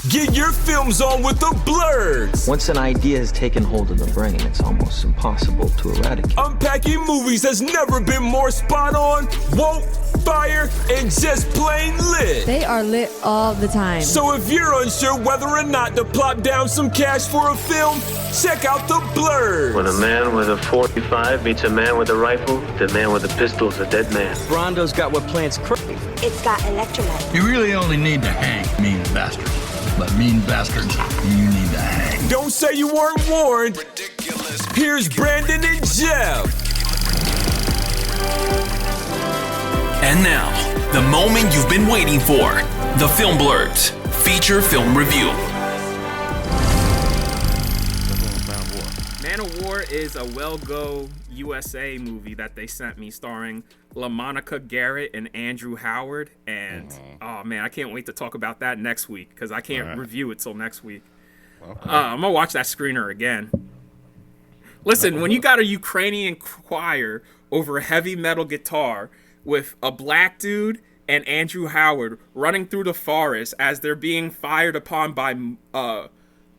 Get your films on with the Blurds. Once an idea has taken hold of the brain, it's almost impossible to eradicate. Unpacking movies has never been more spot on, woke, fire, and just plain lit. They are lit all the time. So if you're unsure whether or not to plop down some cash for a film, check out the Blurds. When a man with a 45 meets a man with a rifle, the man with a pistol is a dead man. Brondo's got what plants crave. It's got electrolyte. You really only need to hang mean bastards. But mean bastards, you need to hang. Don't say you weren't warned. Ridiculous. Here's Brandon and Jeff. And now, the moment you've been waiting for. The Film Blurds feature film review. Man of War is a well-go USA movie that they sent me starring LaMonica Garrett and Andrew Howard. And, oh man, I can't wait to talk about that next week because I can't review it till next week. Okay. I'm going to watch that screener again. Listen, when you got a Ukrainian choir over a heavy metal guitar with a black dude and Andrew Howard running through the forest as they're being fired upon by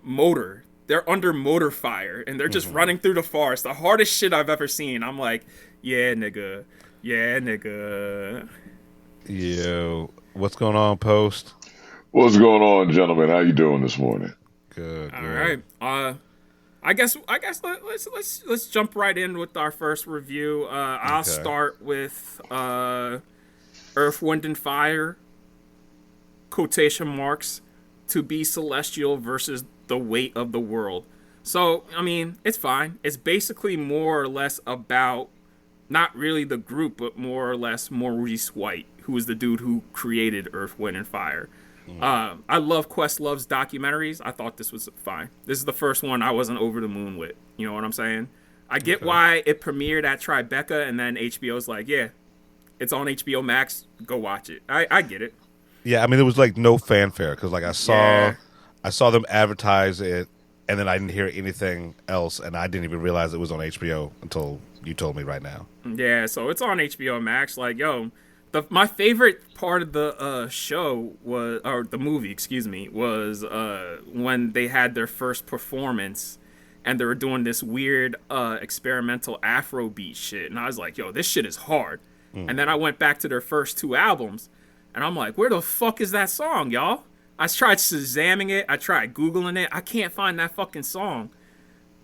mortar. They're under mortar fire, and they're just running through the forest. The hardest shit I've ever seen. I'm like, yeah, nigga. Yeah, nigga. Yo, what's going on, Post? What's going on, gentlemen? How you doing this morning? Good. All right. I guess let's jump right in with our first review. I'll start with Earth, Wind, and Fire, quotation marks, to be celestial versus the weight of the world. So, I mean, it's fine. It's basically more or less about not really the group, but more or less Maurice White, who is the dude who created Earth, Wind, and Fire. I love Questlove's documentaries. I thought this was fine. This is the first one I wasn't over the moon with. You know what I'm saying? I get why it premiered at Tribeca, and then HBO's like, yeah, it's on HBO Max. Go watch it. I get it. Yeah, I mean, there was like no fanfare because like I saw them advertise it, and then I didn't hear anything else, and I didn't even realize it was on HBO until you told me right now. Yeah, so it's on HBO Max. Like, yo, my favorite part of the show was, or the movie, excuse me, was when they had their first performance, and they were doing this weird experimental Afrobeat shit, and I was like, yo, this shit is hard. And then I went back to their first two albums, and I'm like, where the fuck is that song, y'all? I tried Shazamming it. I tried Googling it. I can't find that fucking song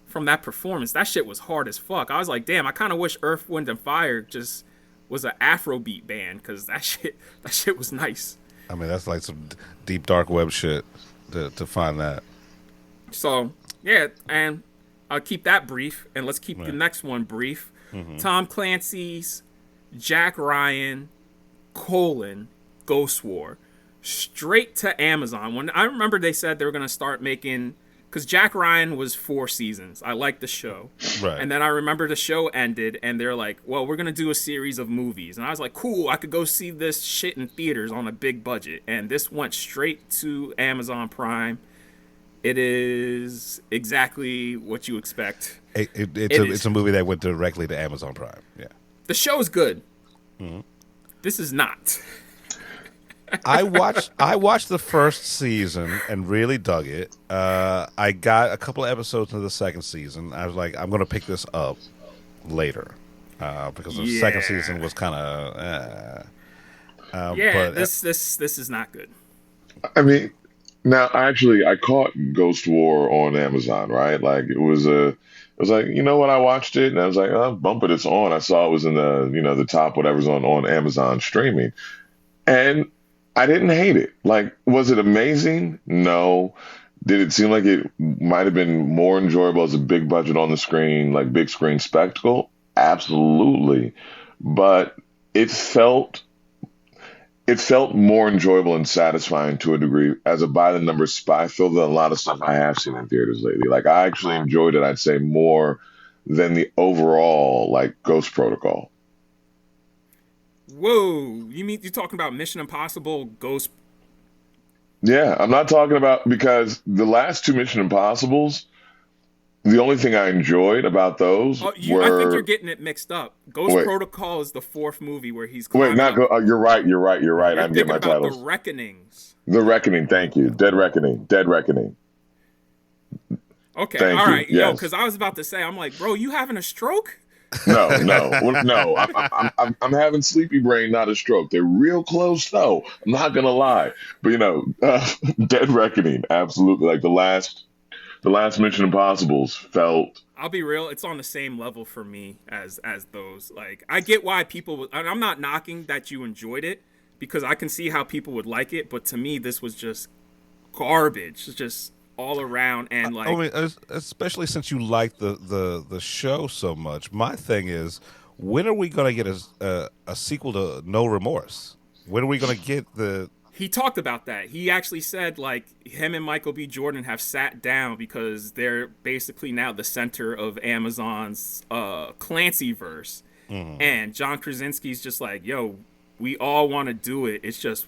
from that performance. That shit was hard as fuck. I was like, damn, I kind of wish Earth, Wind, and Fire just was an Afrobeat band because that shit was nice. I mean, that's like some deep, dark web shit to find that. So, yeah, and I'll keep that brief, and let's keep the next one brief. Tom Clancy's Jack Ryan, Ghost War. Straight to Amazon. When I remember they said they were going to start making, because Jack Ryan was 4 seasons. I liked the show. Right. And then I remember the show ended, and they're like, well, we're going to do a series of movies. And I was like, cool, I could go see this shit in theaters on a big budget. And this went straight to Amazon Prime. It is exactly what you expect. It's a movie that went directly to Amazon Prime. Yeah. The show's good. This is not. I watched the first season and really dug it. I got a couple of episodes into the second season. I was like, I'm going to pick this up later because the second season was kind of. This is not good. I mean, now I caught Ghost War on Amazon, right? Like it was like, you know what? I watched it and I was like, oh, bump it, it's on. I saw it was in the top whatever's on Amazon streaming, and I didn't hate it. Like, was it amazing? No. Did it seem like it might have been more enjoyable as a big budget on the screen, like big screen spectacle? Absolutely. But it felt more enjoyable and satisfying to a degree as a by the numbers spy film than a lot of stuff I have seen in theaters lately. Like, I actually enjoyed it, I'd say, more than the overall like Ghost Protocol. Whoa, you're talking about Mission Impossible Ghost? Yeah, I'm not talking about, because the last two Mission Impossibles The only thing I enjoyed about those I think you're getting it mixed up. Ghost Protocol is the fourth movie where he's climbing up. You're right. I'm getting my titles. The Reckonings. The Reckoning. Thank you. Dead Reckoning. Okay. Thank all right. you. Yes. Yo, because I was about to say, I'm like, bro, you having a stroke? No. I'm having sleepy brain, not a stroke. They're real close, though. I'm not gonna lie. But Dead Reckoning, absolutely. Like the last Mission Impossibles felt. I'll be real, it's on the same level for me as those. Like, I get why people and I'm not knocking that you enjoyed it, because I can see how people would like it, but to me this was just garbage. It's just all around. And like, I mean, especially since you like the show so much. My thing is, when are we gonna get a sequel to No Remorse? When are we gonna get the? He talked about that. He actually said, like, him and Michael B. Jordan have sat down because they're basically now the center of Amazon's Clancyverse. Mm-hmm. And John Krasinski's just like, yo, we all want to do it. It's just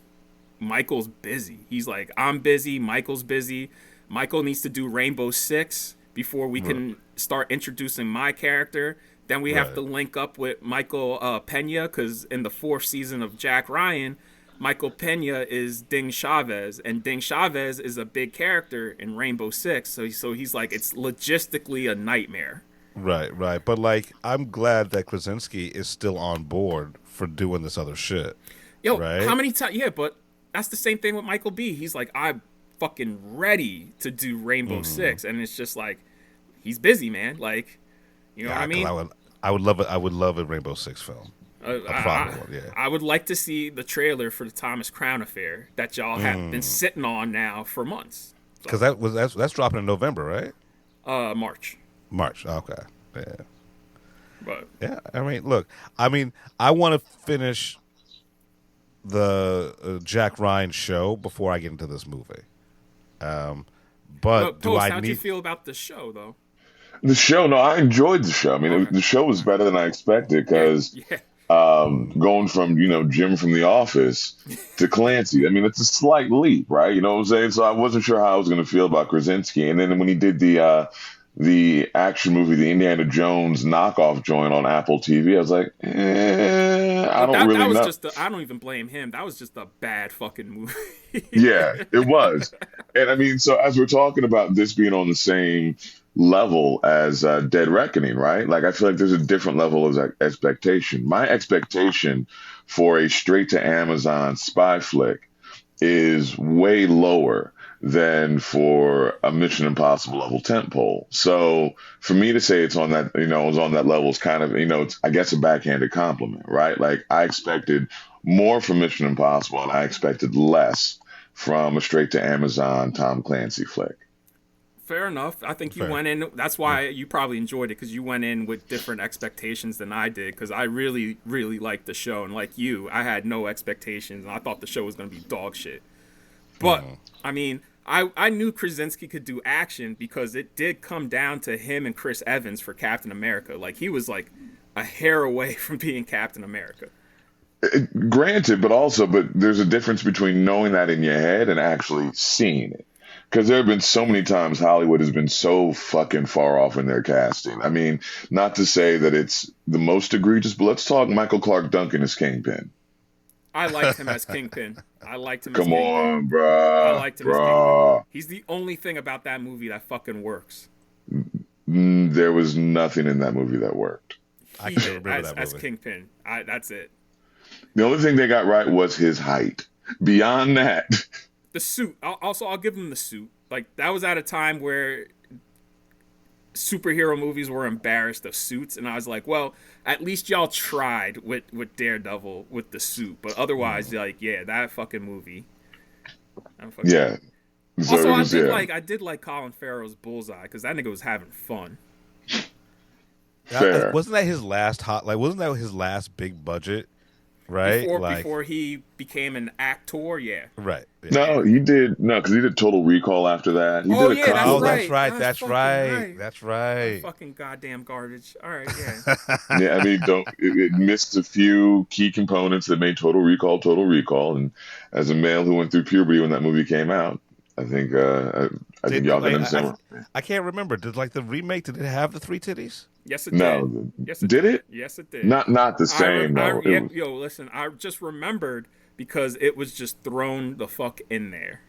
Michael's busy. He's like, I'm busy. Michael's busy. Michael needs to do Rainbow Six before we can start introducing my character. Then we have to link up with Michael Pena, because in the fourth season of Jack Ryan, Michael Pena is Ding Chavez, and Ding Chavez is a big character in Rainbow Six. So he's like, it's logistically a nightmare. Right. But like, I'm glad that Krasinski is still on board for doing this other shit. Yo, right? How many times? Yeah, but that's the same thing with Michael B. He's like, I'm fucking ready to do Rainbow Six, and it's just like, he's busy, man. Like, you know what I mean? I would love a Rainbow Six film. I would like to see the trailer for the Thomas Crown Affair that y'all have been sitting on now for months. Because that's dropping in November, right? March. Okay. Yeah. But yeah, I mean, look, I want to finish the Jack Ryan show before I get into this movie. But how'd you feel about the show, though? The show, no, I enjoyed the show. I mean, the show was better than I expected, because going from, Jim from The Office to Clancy, I mean, it's a slight leap, right? You know what I'm saying? So I wasn't sure how I was going to feel about Krasinski. And then when he did the action movie, the Indiana Jones knockoff joint on Apple TV, I was like, I don't really know. I don't even blame him. That was just a bad fucking movie. Yeah, it was. And I mean, so as we're talking about this being on the same level as Dead Reckoning, right? Like, I feel like there's a different level of expectation. My expectation for a straight to Amazon spy flick is way lower than for a Mission Impossible level tentpole. So for me to say it's on that, it's on that level is kind of, it's, I guess, a backhanded compliment, right? Like, I expected more from Mission Impossible, and I expected less from a straight to Amazon Tom Clancy flick. Fair enough. I think you went in. That's why you probably enjoyed it, because you went in with different expectations than I did. Because I really, really liked the show, and like you, I had no expectations, and I thought the show was going to be dog shit. But I mean, I knew Krasinski could do action, because it did come down to him and Chris Evans for Captain America. Like, he was like a hair away from being Captain America. Granted, but there's a difference between knowing that in your head and actually seeing it. Because there have been so many times Hollywood has been so fucking far off in their casting. I mean, not to say that it's the most egregious, but let's talk Michael Clark Duncan as Kingpin. I liked him as Kingpin. Come on, bro. I liked him as Kingpin. He's the only thing about that movie that fucking works. There was nothing in that movie that worked. I can't remember that movie. As Kingpin. That's it. The only thing they got right was his height. Beyond that... The suit. I'll give him the suit. Like, that was at a time where superhero movies were embarrassed of suits, and I was like, well, at least y'all tried with Daredevil with the suit, but otherwise, like, yeah, that fucking movie. Yeah. So also, I did like Colin Farrell's Bullseye, because that nigga was having fun. Wasn't that his last wasn't that his last big budget? Right, before he became an actor, yeah. Right. Yeah. No, he did. No, because he did Total Recall after that. He did a couple. That's right. Fucking goddamn garbage. All right, yeah. Yeah, I mean, it missed a few key components that made Total Recall. And as a male who went through puberty when that movie came out, I think y'all can understand. I can't remember. Did like the remake? Did it have the 3 titties? Yes, it No, did. Yes, it did it? Yes, it did. Not the same though. It was- Yo, listen, I just remembered because it was just thrown the fuck in there.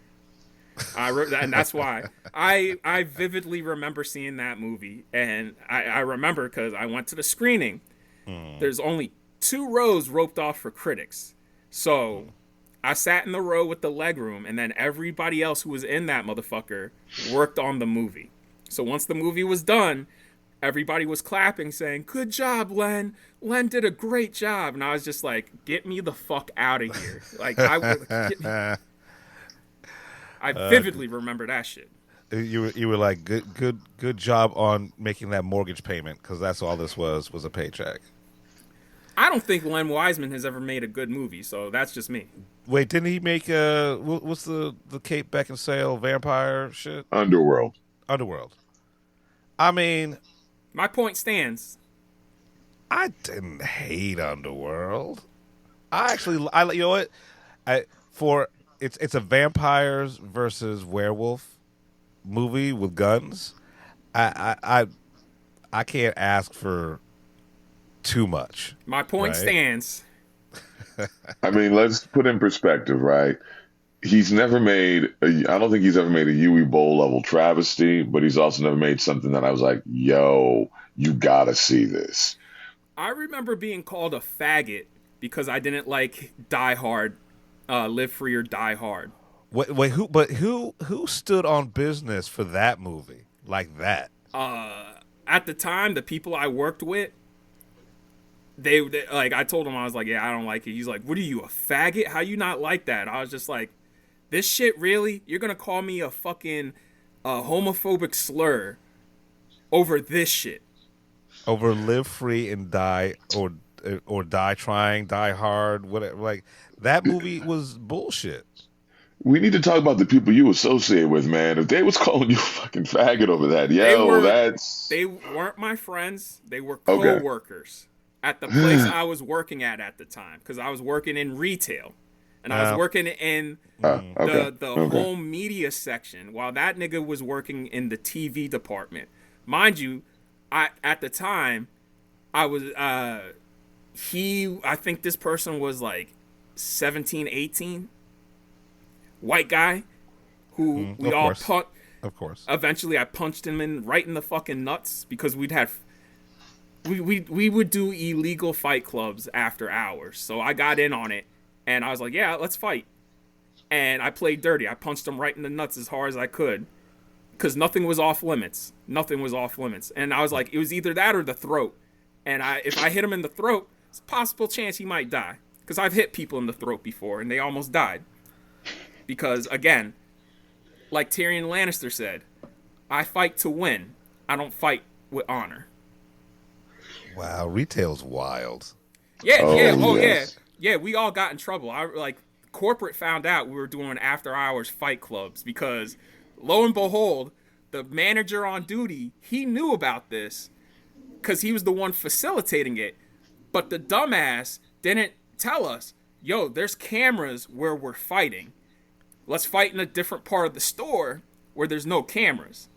And that's why I vividly remember seeing that movie, and I remember because I went to the screening. There's only 2 rows roped off for critics, so I sat in the row with the leg room, and then everybody else who was in that motherfucker worked on the movie. So once the movie was done, everybody was clapping, saying, "Good job, Len. Len did a great job." And I was just like, "Get me the fuck out of here!" Like I vividly remember that shit. You were like, good job on making that mortgage payment, because that's all this was a paycheck. I don't think Len Wiseman has ever made a good movie, so that's just me. Wait, didn't he make what's the Kate Beckinsale vampire shit? Underworld. I mean, my point stands. I didn't hate Underworld. I you know what? It's a vampires versus werewolf movie with guns. I can't ask for too much. My point stands. I mean, let's put in perspective, right? He's never made. I don't think he's ever made a Huey Bowl level travesty, but he's also never made something that I was like, "Yo, you gotta see this." I remember being called a faggot because I didn't like Die Hard, Live Free or Die Hard. Wait, who stood on business for that movie like that? At the time, the people I worked with, they like, I told them, I was like, "Yeah, I don't like it." He's like, "What are you, a faggot? How you not like that?" I was just like, "This shit, really? You're gonna call me a fucking homophobic slur over this shit?" Over Live Free and Die, or Die Trying, Die Hard, whatever. Like, that movie was bullshit. We need to talk about the people you associate with, man. If they was calling you a fucking faggot over that, they weren't my friends. They were co-workers at the place I was working at the time, because I was working in retail, and I was working in the home media section while that nigga was working in the TV department. Mind you, at the time, I was I think this person was like 17, 18. White guy who we all punched. Of course. Eventually, I punched him right in the fucking nuts because we would do illegal fight clubs after hours. So I got in on it, and I was like, "Yeah, let's fight." And I played dirty. I punched him right in the nuts as hard as I could, because nothing was off limits. Nothing was off limits. And I was like, it was either that or the throat. And if I hit him in the throat, it's a possible chance he might die, because I've hit people in the throat before, and they almost died. Because, again, like Tyrion Lannister said, I fight to win. I don't fight with honor. Wow, retail's wild. Yeah, we all got in trouble. Corporate found out we were doing after-hours fight clubs because, lo and behold, the manager on duty, he knew about this because he was the one facilitating it. But the dumbass didn't tell us, "Yo, there's cameras where we're fighting. Let's fight in a different part of the store where there's no cameras."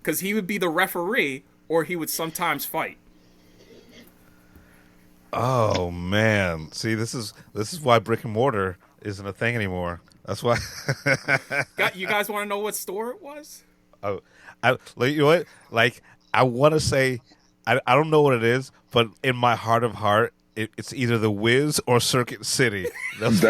Because he would be the referee, or he would sometimes fight. Oh man! See, this is why brick and mortar isn't a thing anymore. That's why. You guys want to know what store it was? Oh, you know what? Like, I want to say, I don't know what it is, but in my heart of heart, it's either the Wiz or Circuit City. That's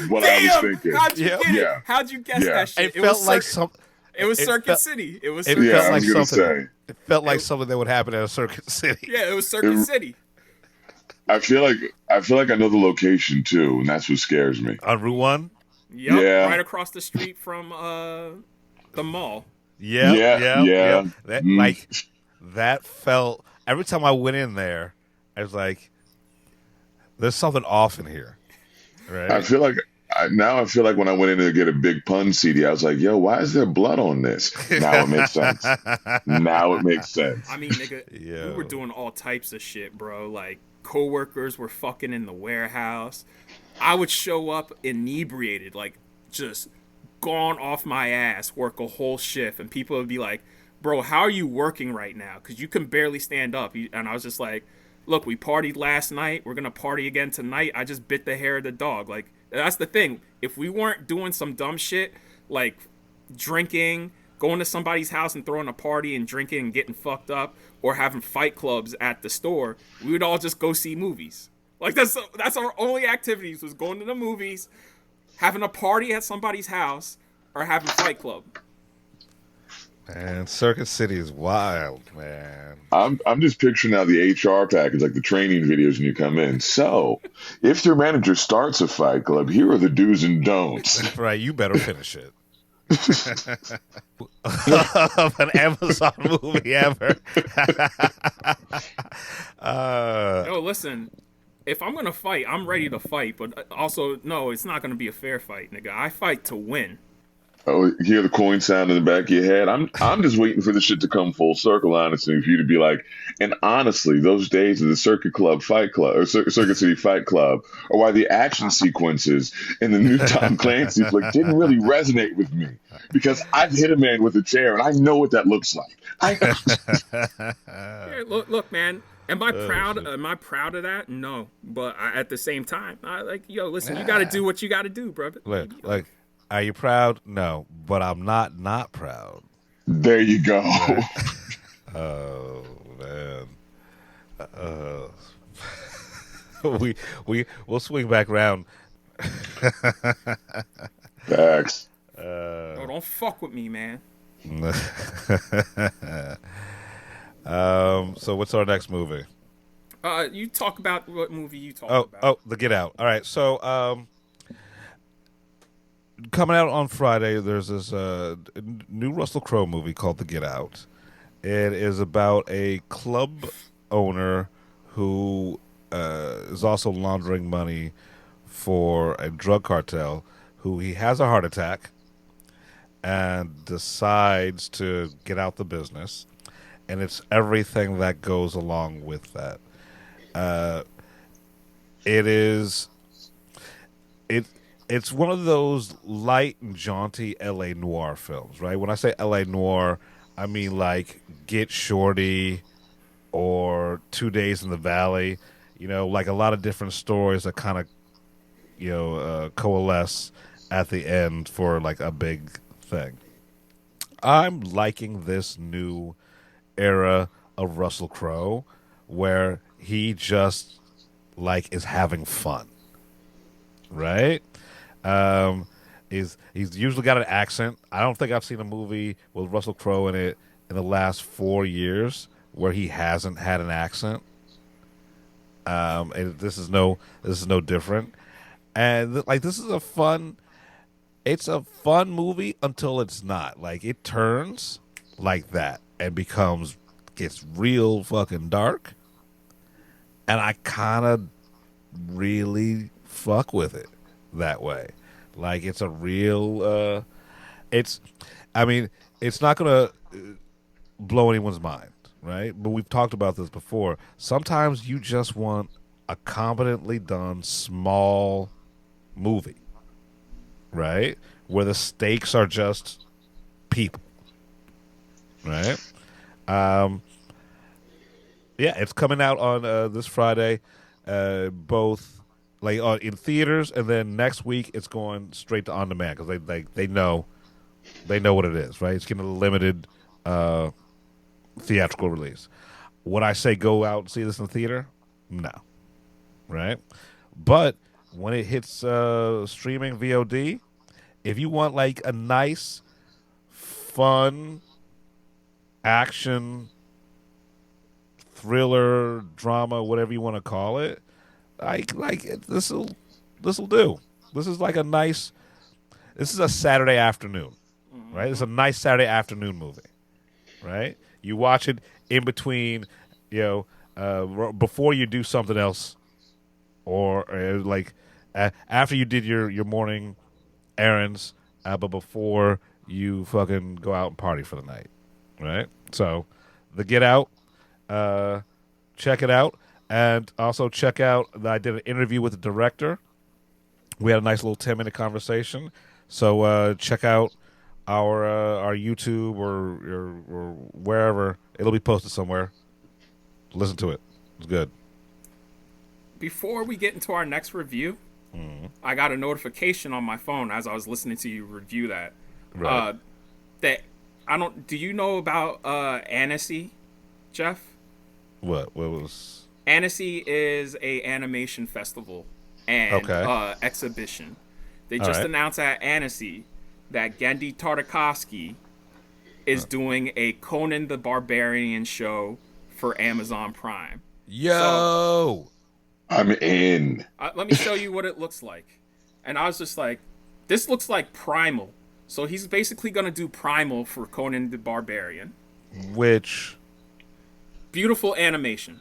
what I was thinking. How'd you get it? How'd you guess that shit? It felt like something. It was Circuit City. It was. It felt like something. It felt like something that would happen at a Circuit City. Yeah, it was Circuit City. I feel like I know the location too, and that's what scares me. On Route 1? Yep, yeah, right across the street from the mall. Yeah. That felt. Every time I went in there, I was like, "There's something off in here." Right. I feel like when I went in to get a Big Pun CD, I was like, "Yo, why is there blood on this?" Now it makes sense. I mean, nigga, we were doing all types of shit, bro. Like, coworkers were fucking in the warehouse. I would show up inebriated, like just gone off my ass, work a whole shift, and people would be like, bro, how are you working right now? Because you can barely stand up. And I was just like, look, we partied last night. We're going to party again tonight. I just bit the hair of the dog. Like, that's the thing. If we weren't doing some dumb shit, like drinking, going to somebody's house and throwing a party and drinking and getting fucked up, or having fight clubs at the store, we would all just go see movies. Like, that's our only activities, was going to the movies, having a party at somebody's house, or having Fight Club. Man, Circuit City is wild, man. I'm just picturing now the HR package, like the training videos when you come in. So, if your manager starts a fight club, here are the do's and don'ts. Right, you better finish it. Of an Amazon movie ever. Yo, listen, if I'm gonna fight, I'm ready to fight, but also, no, it's not gonna be a fair fight, nigga. I fight to win. Oh, you hear the coin sound in the back of your head? I'm just waiting for this shit to come full circle, honestly, for you to be like, and honestly, those days of the Circuit City Fight Club are why the action sequences in the new Tom Clancy flick didn't really resonate with me, because I've hit a man with a chair and I know what that looks like. Hey, look, man. Am I proud? Am I proud of that? No, but at the same time, listen, you got to do what you got to do, brother. Like, are you proud? No, but I'm not proud. There you go. Oh man. We'll swing back around. Facts. Oh, don't fuck with me, man. So what's our next movie? You talk about what movie you talk about. Oh, The Get Out. All right, so coming out on Friday, there's this new Russell Crowe movie called The Get Out. It is about a club owner who is also laundering money for a drug cartel, who he has a heart attack and decides to get out the business, and it's everything that goes along with that. It's one of those light and jaunty LA noir films, right? When I say LA noir, I mean like Get Shorty or 2 Days in the Valley, like a lot of different stories that kind of, coalesce at the end for like a big thing. I'm liking this new era of Russell Crowe where he just like is having fun, right? He's usually got an accent. I don't think I've seen a movie with Russell Crowe in it in the last 4 years where he hasn't had an accent. And this is no different. And this is a fun movie until it's not. Like, it turns like that and gets real fucking dark. And I kind of really fuck with it that way. Like, it's a real it's not gonna blow anyone's mind, right? But we've talked about this before. Sometimes you just want a competently done small movie, right, where the stakes are just people, right? It's coming out on this Friday, both like in theaters, and then next week it's going straight to on demand because they know what it is, right? It's getting a limited theatrical release. Would I say go out and see this in the theater? No, right? But when it hits streaming VOD, if you want like a nice, fun, action, thriller, drama, whatever you want to call it, this will do. This is like this is a Saturday afternoon, right? It's a nice Saturday afternoon movie, right? You watch it in between, before you do something else, or after you did your morning errands, but before you fucking go out and party for the night, right? So, The Get Out, check it out, and also check out that I did an interview with the director. We had a nice little 10-minute conversation, so check out our YouTube or wherever. It'll be posted somewhere. Listen to it. It's good. Before we get into our next review, I got a notification on my phone as I was listening to you review that. Right. That I don't. Do you know about Annecy, Jeff? What was? Annecy is a animation festival and exhibition. They just announced at Annecy that Genndy Tartakovsky is doing a Conan the Barbarian show for Amazon Prime. Yo, I'm in. Let me show you what it looks like. And I was just like, this looks like Primal. So he's basically going to do Primal for Conan the Barbarian. Which beautiful animation.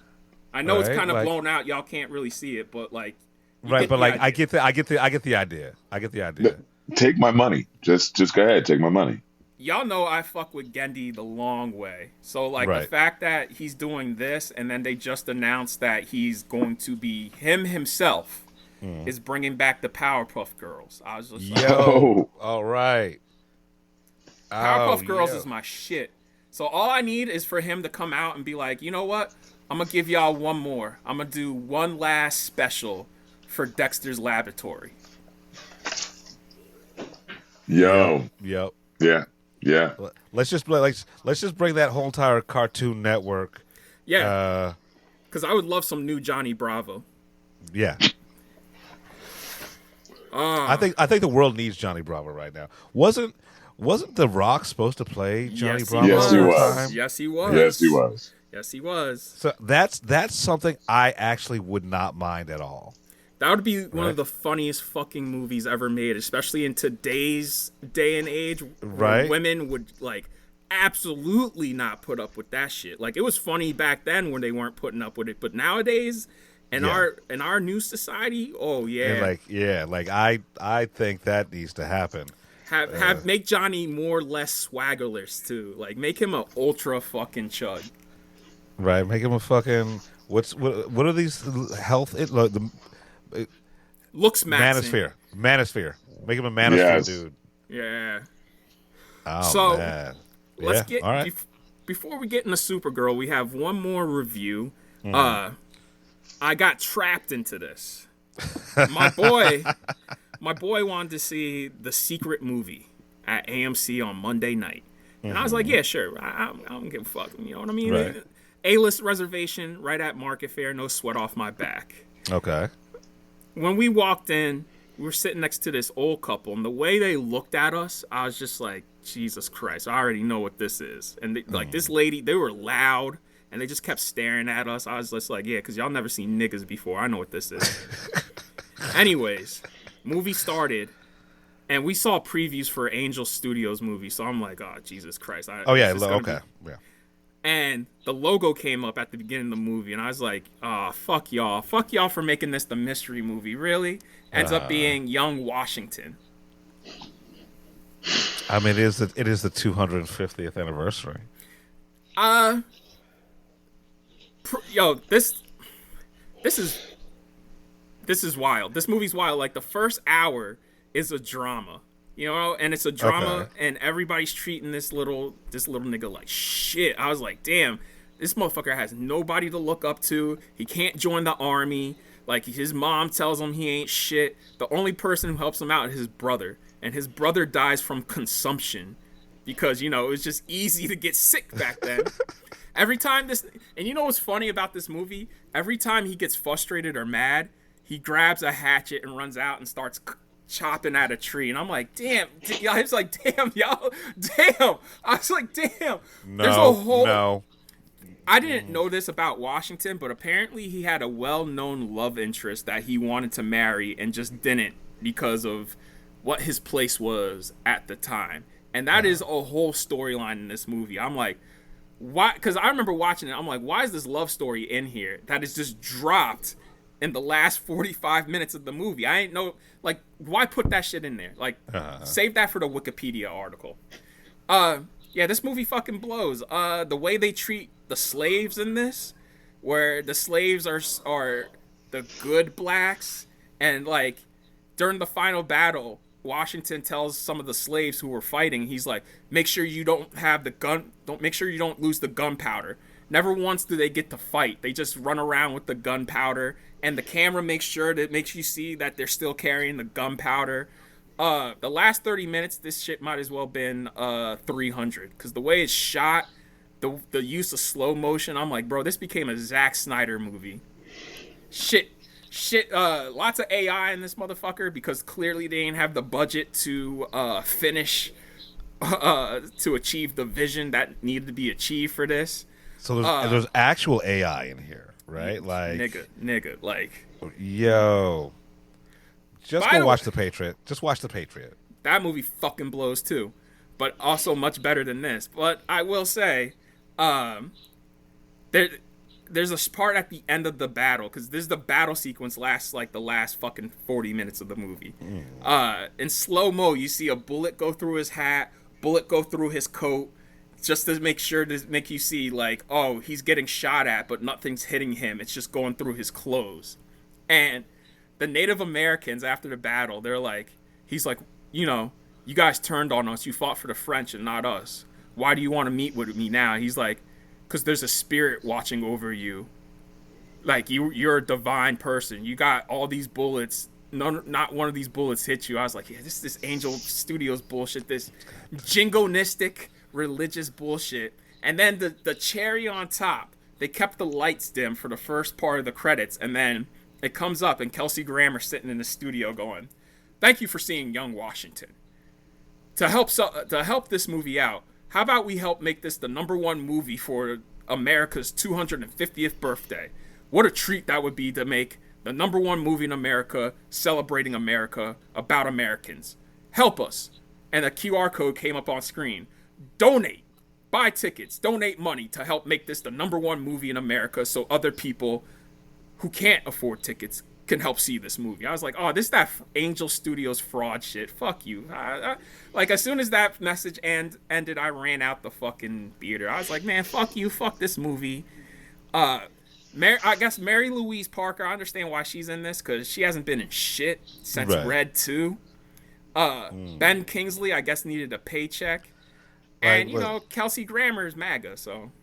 I know it's kind of blown out. Y'all can't really see it, but like right, but like idea. I get the idea. Take my money. Just go ahead. Take my money. Y'all know I fuck with Genndy the long way. So like the fact that he's doing this and then they just announced that he's going to be himself is bringing back the Powerpuff Girls. I was just like, yo, all right. Powerpuff Girls is my shit. So all I need is for him to come out and be like, you know what? I'm going to give y'all one more. I'm going to do one last special for Dexter's Laboratory. Yo. Yep. Yeah. Let's just bring that whole entire Cartoon Network. Yeah. Because I would love some new Johnny Bravo. Yeah. I think the world needs Johnny Bravo right now. Wasn't The Rock supposed to play Johnny Bravo? Yes, he was. Yes, he was. Yes, he was. Yes, he was. So that's something I actually would not mind at all. That would be one of the funniest fucking movies ever made, especially in today's day and age. Right. Women would like absolutely not put up with that shit. Like it was funny back then when they weren't putting up with it, but nowadays in our new society, oh yeah. I think that needs to happen. Have make Johnny more or less swaggerless too. Like make him a ultra fucking chug. Right, make him a fucking what are these health looks manosphere. Make him a manosphere dude. Yeah. Oh, so man. Let's get all right. Before we get into Supergirl, we have one more review. I got trapped into this. My boy wanted to see The Secret Movie at AMC on Monday night. And I was like, yeah, sure. I don't give a fuck. You know what I mean? Right. A-list reservation right at Market Fair, no sweat off my back. Okay. When we walked in, we were sitting next to this old couple, and the way they looked at us, I was just like, Jesus Christ, I already know what this is. And like this lady, they were loud, and they just kept staring at us. I was just like, yeah, because y'all never seen niggas before. I know what this is. Anyways, movie started, and we saw previews for Angel Studios movie, so I'm like, oh, Jesus Christ. Okay. Yeah. And the logo came up at the beginning of the movie, and I was like, oh, fuck y'all. Fuck y'all for making this the mystery movie. Really? Ends up being Young Washington. I mean, it is the 250th anniversary. This is wild. This movie's wild. Like, the first hour is a drama. You know, and it's a drama, and everybody's treating this little nigga like shit. I was like, damn, this motherfucker has nobody to look up to. He can't join the army. Like, his mom tells him he ain't shit. The only person who helps him out is his brother, and his brother dies from consumption because, you know, it was just easy to get sick back then. Every time and you know what's funny about this movie? Every time he gets frustrated or mad, he grabs a hatchet and runs out and starts chopping at a tree, and I'm like, damn. I was like, damn, y'all, damn. I was like, damn. There's a whole. No. I didn't know this about Washington, but apparently he had a well-known love interest that he wanted to marry and just didn't because of what his place was at the time, and that is a whole storyline in this movie. I'm like, why? Because I remember watching it. I'm like, why is this love story in here that is just dropped in the last 45 minutes of the movie? I ain't know, like, why put that shit in there? Like, save that for the Wikipedia article. Yeah, this movie fucking blows. The way they treat the slaves in this, where the slaves are the good blacks, and like during the final battle, Washington tells some of the slaves who were fighting, he's like, make sure you don't have the gun, make sure you don't lose the gunpowder. Never once do they get to fight. They just run around with the gunpowder, and the camera makes sure that it makes you see that they're still carrying the gunpowder. The last 30 minutes, this shit might as well been 300, because the way it's shot, the use of slow motion, I'm like, bro, this became a Zack Snyder movie. Shit, lots of AI in this motherfucker, because clearly they didn't have the budget to finish, to achieve the vision that needed to be achieved for this. So there's actual AI in here, right? Like nigga, like, yo, just go watch The Patriot. Just watch The Patriot. That movie fucking blows too, but also much better than this. But I will say, there's a part at the end of the battle, because the battle sequence lasts like the last fucking 40 minutes of the movie. In slow mo, you see a bullet go through his hat, bullet go through his coat, just to make sure to make you see, like, oh, he's getting shot at, but nothing's hitting him. It's just going through his clothes. And the Native Americans, after the battle, they're like, he's like, you know, you guys turned on us. You fought for the French and not us. Why do you want to meet with me now? He's like, because there's a spirit watching over you. Like, you're a divine person. You got all these bullets. Not one of these bullets hit you. I was like, yeah, this Angel Studios bullshit. This jingoistic religious bullshit. And then the cherry on top, they kept the lights dim for the first part of the credits, and then it comes up and Kelsey Grammer sitting in the studio going, thank you for seeing Young Washington. To help this movie out, how about we help make this the #1 movie for America's 250th birthday? What a treat that would be to make the #1 movie in America, celebrating America, about Americans. Help us. And a QR code came up on screen. Donate, buy tickets, donate money to help make this the #1 movie in America, so other people who can't afford tickets can help see this movie. I was like, oh, this is that Angel Studios fraud shit. Fuck you. Like, as soon as that message ended, I ran out the fucking theater. I was like, man, fuck you. Fuck this movie. I guess Mary Louise Parker, I understand why she's in this, because she hasn't been in shit since Red 2. Ben Kingsley, I guess, needed a paycheck. And, you know, Kelsey Grammer's MAGA, so.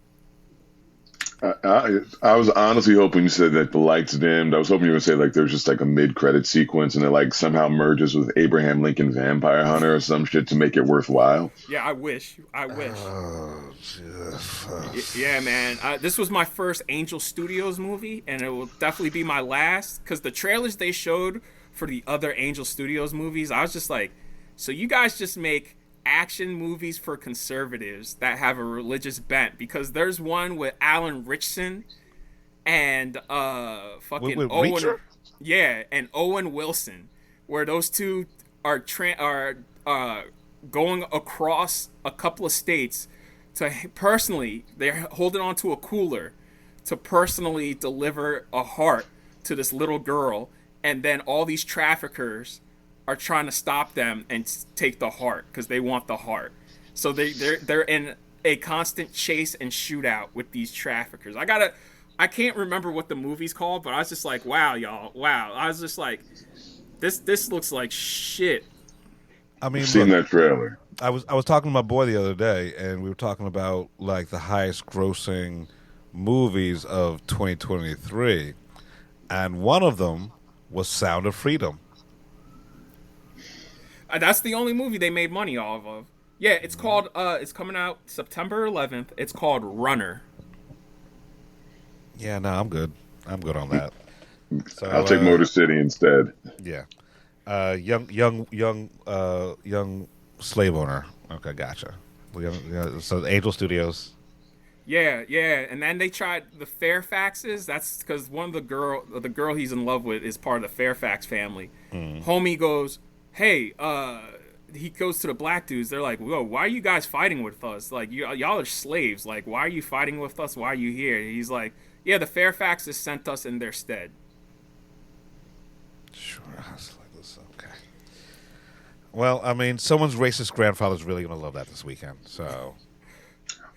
I was honestly hoping you said that the lights dimmed. I was hoping you would say, like, there's just, like, a mid-credit sequence and it, like, somehow merges with Abraham Lincoln Vampire Hunter or some shit to make it worthwhile. Yeah, I wish. Yeah, man. This was my first Angel Studios movie, and it will definitely be my last, because the trailers they showed for the other Angel Studios movies, I was just like, so you guys just make action movies for conservatives that have a religious bent, because there's one with Alan Ritchson and fucking with Owen, Reacher? yeah, and Owen Wilson, where those two are going across a couple of states to personally, they're holding on to a cooler to personally deliver a heart to this little girl, and then all these traffickers are trying to stop them and take the heart because they want the heart. So they're in a constant chase and shootout with these traffickers. I can't remember what the movie's called, but I was just like, wow, y'all, wow. I was just like, this looks like shit. I mean, I've seen that trailer. I was talking to my boy the other day, and we were talking about, like, the highest grossing movies of 2023, and one of them was Sound of Freedom. That's the only movie they made money off of. Yeah, it's called, it's coming out September 11th. It's called Runner. Yeah, no, I'm good. I'm good on that. So, I'll take Motor City instead. Yeah. Young slave owner. Okay, gotcha. So Angel Studios. Yeah, and then they tried the Fairfaxes. That's because one of the girl he's in love with is part of the Fairfax family. Homie goes, hey, he goes to the black dudes. They're like, whoa, why are you guys fighting with us? Like, y'all are slaves. Like, why are you fighting with us? Why are you here? And he's like, yeah, the Fairfaxes sent us in their stead. Sure, I was like, this, okay. Well, I mean, someone's racist grandfather's really going to love that this weekend, so.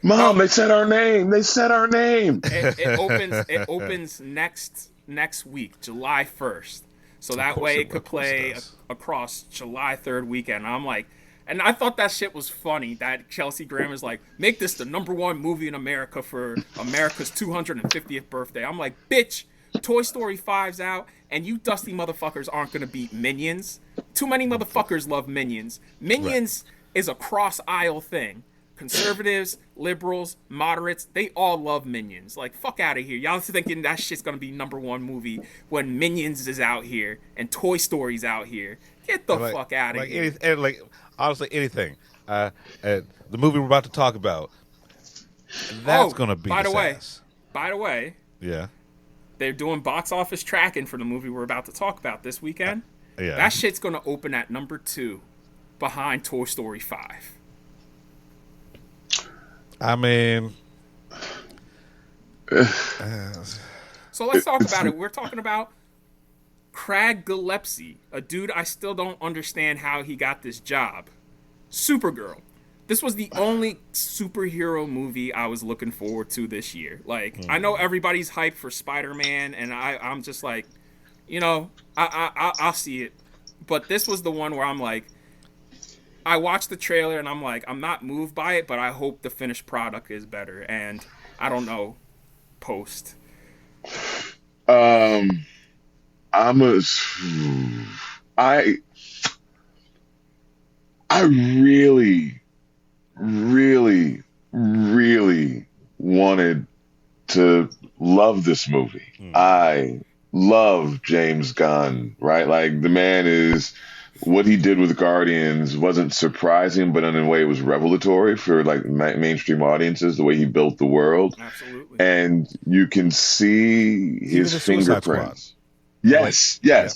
Mom, they said our name. They said our name. It opens next week, July 1st. so that way it could play across July 3rd weekend. And I'm like, and I thought that shit was funny that Chelsea Graham is like, make this the #1 movie in America for America's 250th birthday. I'm like, bitch, Toy Story 5's out, and you dusty motherfuckers aren't gonna beat Minions. Too many motherfuckers love Minions. Minions is a cross-aisle thing. Conservatives, liberals, moderates, they all love Minions. Like, fuck out of here. Y'all thinking that shit's gonna be #1 movie when Minions is out here and Toy Story's out here. Get the fuck out of here. Honestly, anything. The movie we're about to talk about, that's gonna be by the way, yeah, they're doing box office tracking for the movie we're about to talk about this weekend. Yeah. That shit's gonna open at #2 behind Toy Story 5. I mean, so let's talk about it. We're talking about Craig Gillespie, a dude I still don't understand how he got this job. Supergirl. This was the only superhero movie I was looking forward to this year. Like, I know everybody's hyped for Spider-Man, and I'm just like, you know, I'll see it. But this was the one where I'm like, I watched the trailer and I'm like, I'm not moved by it, but I hope the finished product is better. And I don't know, post. I really, really, really wanted to love this movie. I love James Gunn, right? Like, the man is, what he did with Guardians wasn't surprising, but in a way it was revelatory for like mainstream audiences, the way he built the world. Absolutely. And you can see his fingerprints. Yes. Yeah.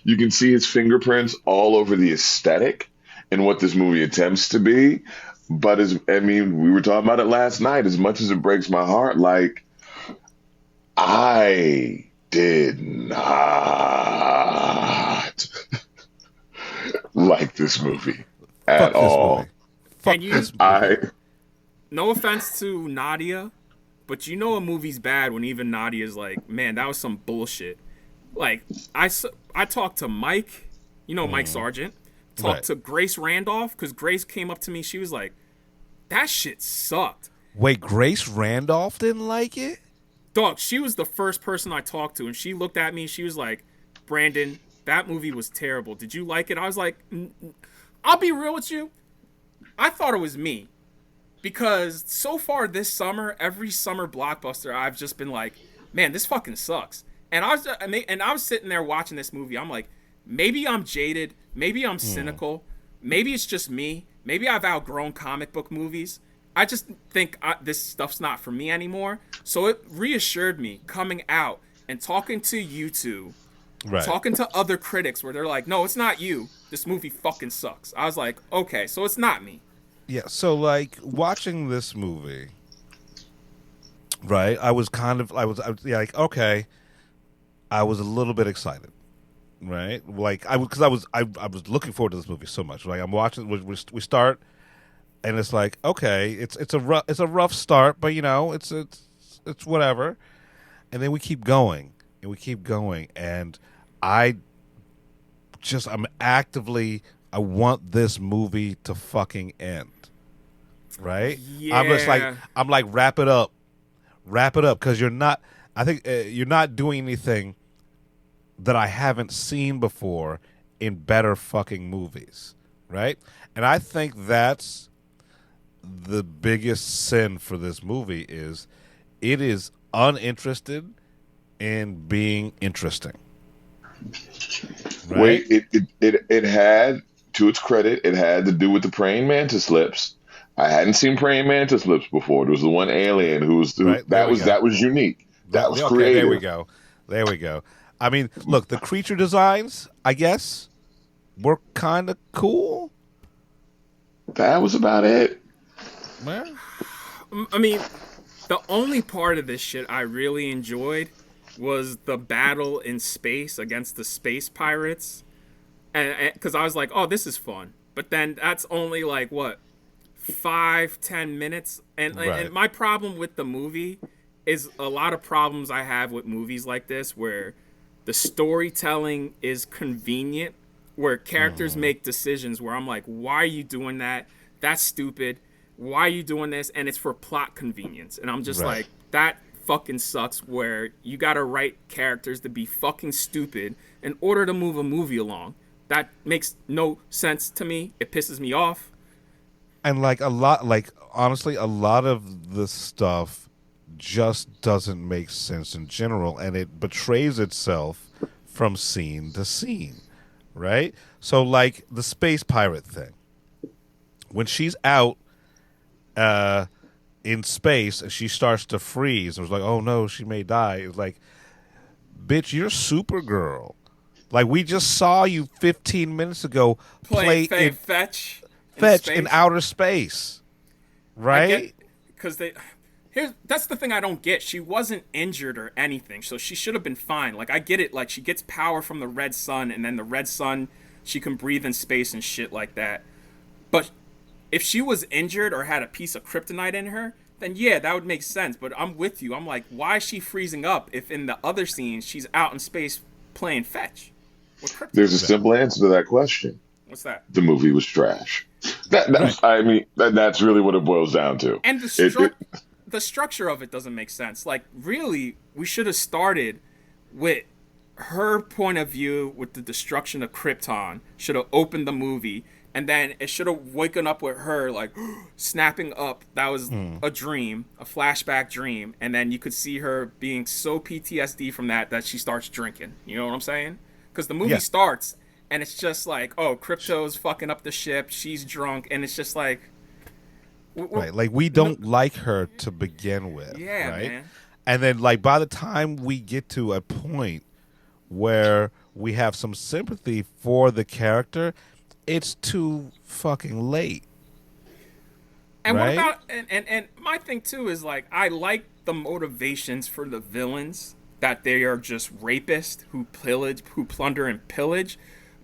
You can see his fingerprints all over the aesthetic and what this movie attempts to be. But we were talking about it last night. As much as it breaks my heart, like, I did not like this movie at all. No offense to Nadia, but you know a movie's bad when even Nadia's like, man, that was some bullshit. Like, I talked to Mike, Mike Sargent, talked to Grace Randolph, because Grace came up to me, she was like, that shit sucked. Wait, Grace Randolph didn't like it? Dog, she was the first person I talked to, and she looked at me, she was like, Brandon, that movie was terrible. Did you like it? I was like, I'll be real with you. I thought it was me. Because so far this summer, every summer blockbuster, I've just been like, man, this fucking sucks. And I was sitting there watching this movie. I'm like, maybe I'm jaded. Maybe I'm cynical. Maybe it's just me. Maybe I've outgrown comic book movies. I just think this stuff's not for me anymore. So it reassured me coming out and talking to you two, talking to other critics where they're like, no, it's not you. This movie fucking sucks. I was like, okay, so it's not me. Yeah, so like watching this movie, right? I was like, okay. I was a little bit excited, right? Like I was looking forward to this movie so much. Like I'm watching, we start, and it's like, okay, it's a rough start, but it's whatever, and then we keep going and I want this movie to fucking end, right? Yeah. I'm like wrap it up, because you're not. I think you're not doing anything that I haven't seen before in better fucking movies, right? And I think that's the biggest sin for this movie is it is uninterested in being interesting. Right? Wait, it had, to its credit, it had to do with the praying mantis lips. I hadn't seen praying mantis lips before. There was the one alien that was unique. That was creative. There we go. I mean, look, the creature designs, I guess, were kind of cool. That was about it. Well, I mean, the only part of this shit I really enjoyed was the battle in space against the space pirates. And because I was like, oh, this is fun. But then that's only like, what, 5-10 minutes? And my problem with the movie is a lot of problems I have with movies like this where The storytelling is convenient, where characters make decisions where I'm like, why are you doing that? That's stupid. Why are you doing this? And it's for plot convenience. And I'm just like, that fucking sucks, where you gotta write characters to be fucking stupid in order to move a movie along. That makes no sense to me. It pisses me off. And honestly, a lot of the stuff just doesn't make sense in general, and it betrays itself from scene to scene, right? So, like the space pirate thing, when she's out in space and she starts to freeze, it was like, oh no, she may die. It was like, bitch, you're Supergirl. Like, we just saw you 15 minutes ago play fetch in outer space, right? Because that's the thing I don't get. She wasn't injured or anything, so she should have been fine. Like, I get it. Like, she gets power from the red sun, and then the red sun, she can breathe in space and shit like that. But if she was injured or had a piece of kryptonite in her, then yeah, that would make sense. But I'm with you. I'm like, why is she freezing up if in the other scenes she's out in space playing fetch? There's a simple answer to that question. What's that? The movie was trash. I mean, that's really what it boils down to. And the structure of it doesn't make sense. Like, really, we should have started with her point of view with the destruction of Krypton. Should have opened the movie, and then it should have woken up with her, like, snapping up. That was a dream, a flashback dream. And then you could see her being so PTSD from that she starts drinking. You know what I'm saying? Because the movie starts, and it's just like, oh, Krypto's fucking up the ship. She's drunk, and it's just like... Right, like, we don't like her to begin with. Yeah, right? man. And then, like, by the time we get to a point where we have some sympathy for the character, it's too fucking late. And right? what about... And my thing, too, is, like, I like the motivations for the villains, that they are just rapists who plunder and pillage,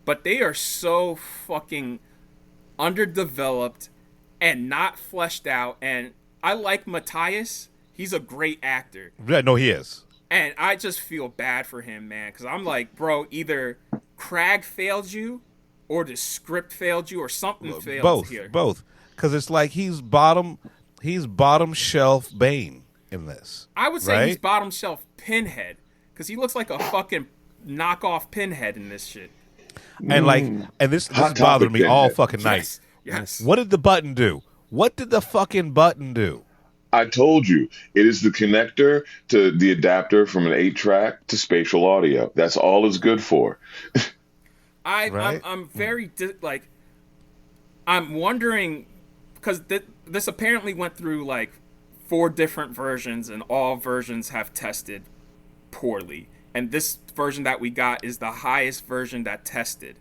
but they are so fucking underdeveloped and not fleshed out. And I like Matthias. He's a great actor. Yeah, no, he is. And I just feel bad for him, man, because I'm like, bro, either Crag failed you or the script failed you or something failed here. Both. Because it's like he's bottom shelf Bane in this. I would say right? he's bottom shelf Pinhead, because he looks like a fucking knockoff Pinhead in this shit. And this bothered me all fucking night. Yes. What did the button do? What did the fucking button do? I told you, it is the connector to the adapter from an 8-track to spatial audio. That's all it's good for. I'm very I'm wondering, because this apparently went through like 4 different versions, and all versions have tested poorly. And this version that we got is the highest version that tested.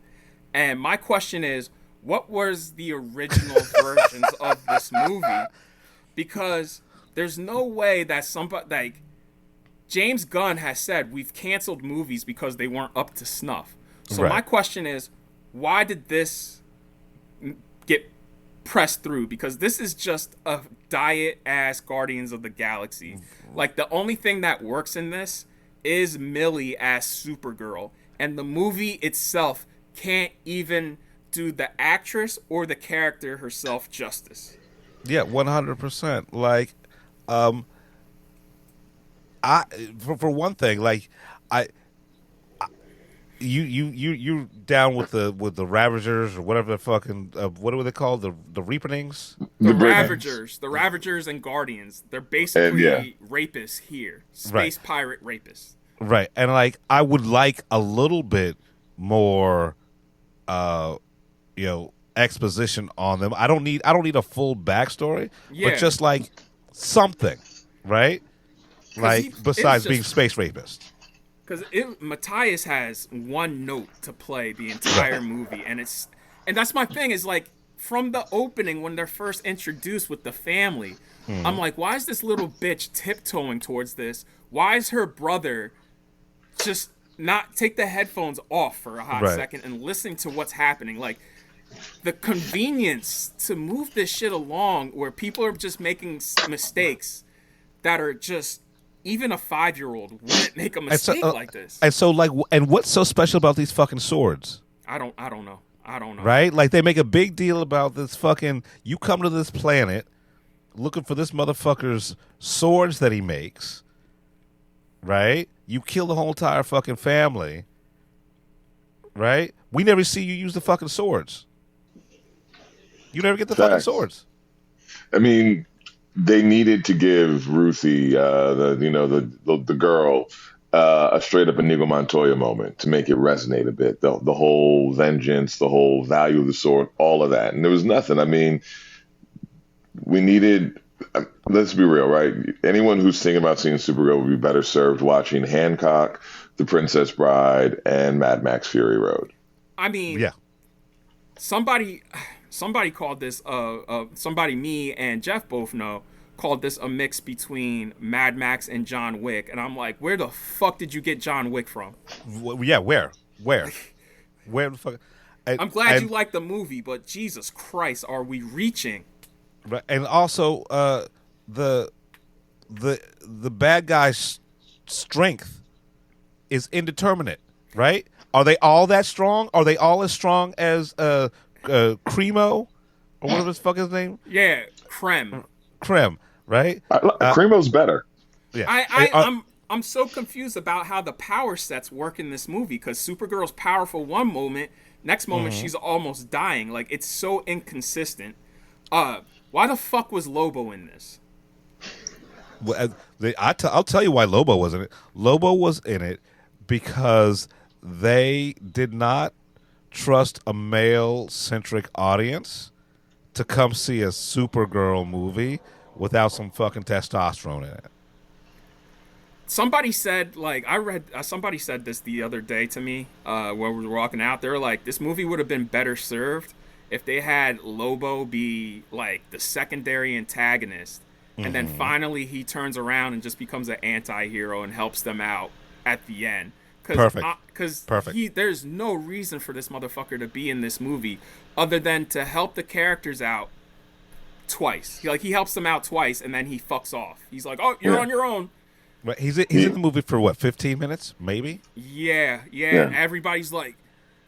And my question is, what was the original versions of this movie? Because there's no way that somebody, like, James Gunn has said we've canceled movies because they weren't up to snuff. So my question is, why did this get pressed through? Because this is just a diet-ass Guardians of the Galaxy. Like, the only thing that works in this is Millie as Supergirl. And the movie itself can't even do the actress or the character herself justice. Yeah, 100%. Like, for one thing, like, you down with the Ravagers or whatever the fucking what were they called, the Reapernings? The Ravagers and Guardians. They're basically rapists here, space pirate rapists. Right, and like I would like a little bit more, exposition on them. I don't need a full backstory, but just like something, right? Like besides being space rapist. Because Matthias has one note to play the entire movie, and that's my thing, is like, from the opening when they're first introduced with the family, I'm like, why is this little bitch tiptoeing towards this? Why is her brother just not take the headphones off for a hot second and listen to what's happening? Like, the convenience to move this shit along where people are just making mistakes that are just even a 5-year-old wouldn't make a mistake like this. And so, like, and what's so special about these fucking swords? I don't know. Right? Like, they make a big deal about this fucking. You come to this planet looking for this motherfucker's swords that he makes. Right? You kill the whole entire fucking family. Right? We never see you use the fucking swords. You never get the fucking swords. I mean, they needed to give Ruthie, the girl, a straight up Inigo Montoya moment to make it resonate a bit. The whole vengeance, the whole value of the sword, all of that, and there was nothing. I mean, we needed. Let's be real, right? Anyone who's thinking about seeing Supergirl would be better served watching Hancock, The Princess Bride, and Mad Max Fury Road. I mean, yeah. Somebody called this me and Jeff both know called this a mix between Mad Max and John Wick, and I'm like, where the fuck did you get John Wick from? Yeah, where the fuck? I'm glad you like the movie, but Jesus Christ, are we reaching? Right, and also the bad guy's strength is indeterminate, right? Are they all that strong? Are they all as strong as Cremo, or whatever the fuck his name? Yeah, Krem, right? Cremo's better. Yeah, I'm so confused about how the power sets work in this movie, because Supergirl's powerful one moment, next moment she's almost dying. Like, it's so inconsistent. Why the fuck was Lobo in this? Well, I'll tell you why Lobo was in it. Lobo was in it because they did not trust a male-centric audience to come see a Supergirl movie without some fucking testosterone in it. Somebody said, like, I read, somebody said this the other day to me when we were walking out. They were like, this movie would have been better served if they had Lobo be, like, the secondary antagonist, and then finally he turns around and just becomes an anti-hero and helps them out at the end. Perfect. Because there's no reason for this motherfucker to be in this movie other than to help the characters out twice. He helps them out twice, and then he fucks off. He's like, oh, you're on your own. Right. He's in the movie for what, 15 minutes, maybe? Yeah. And everybody's like,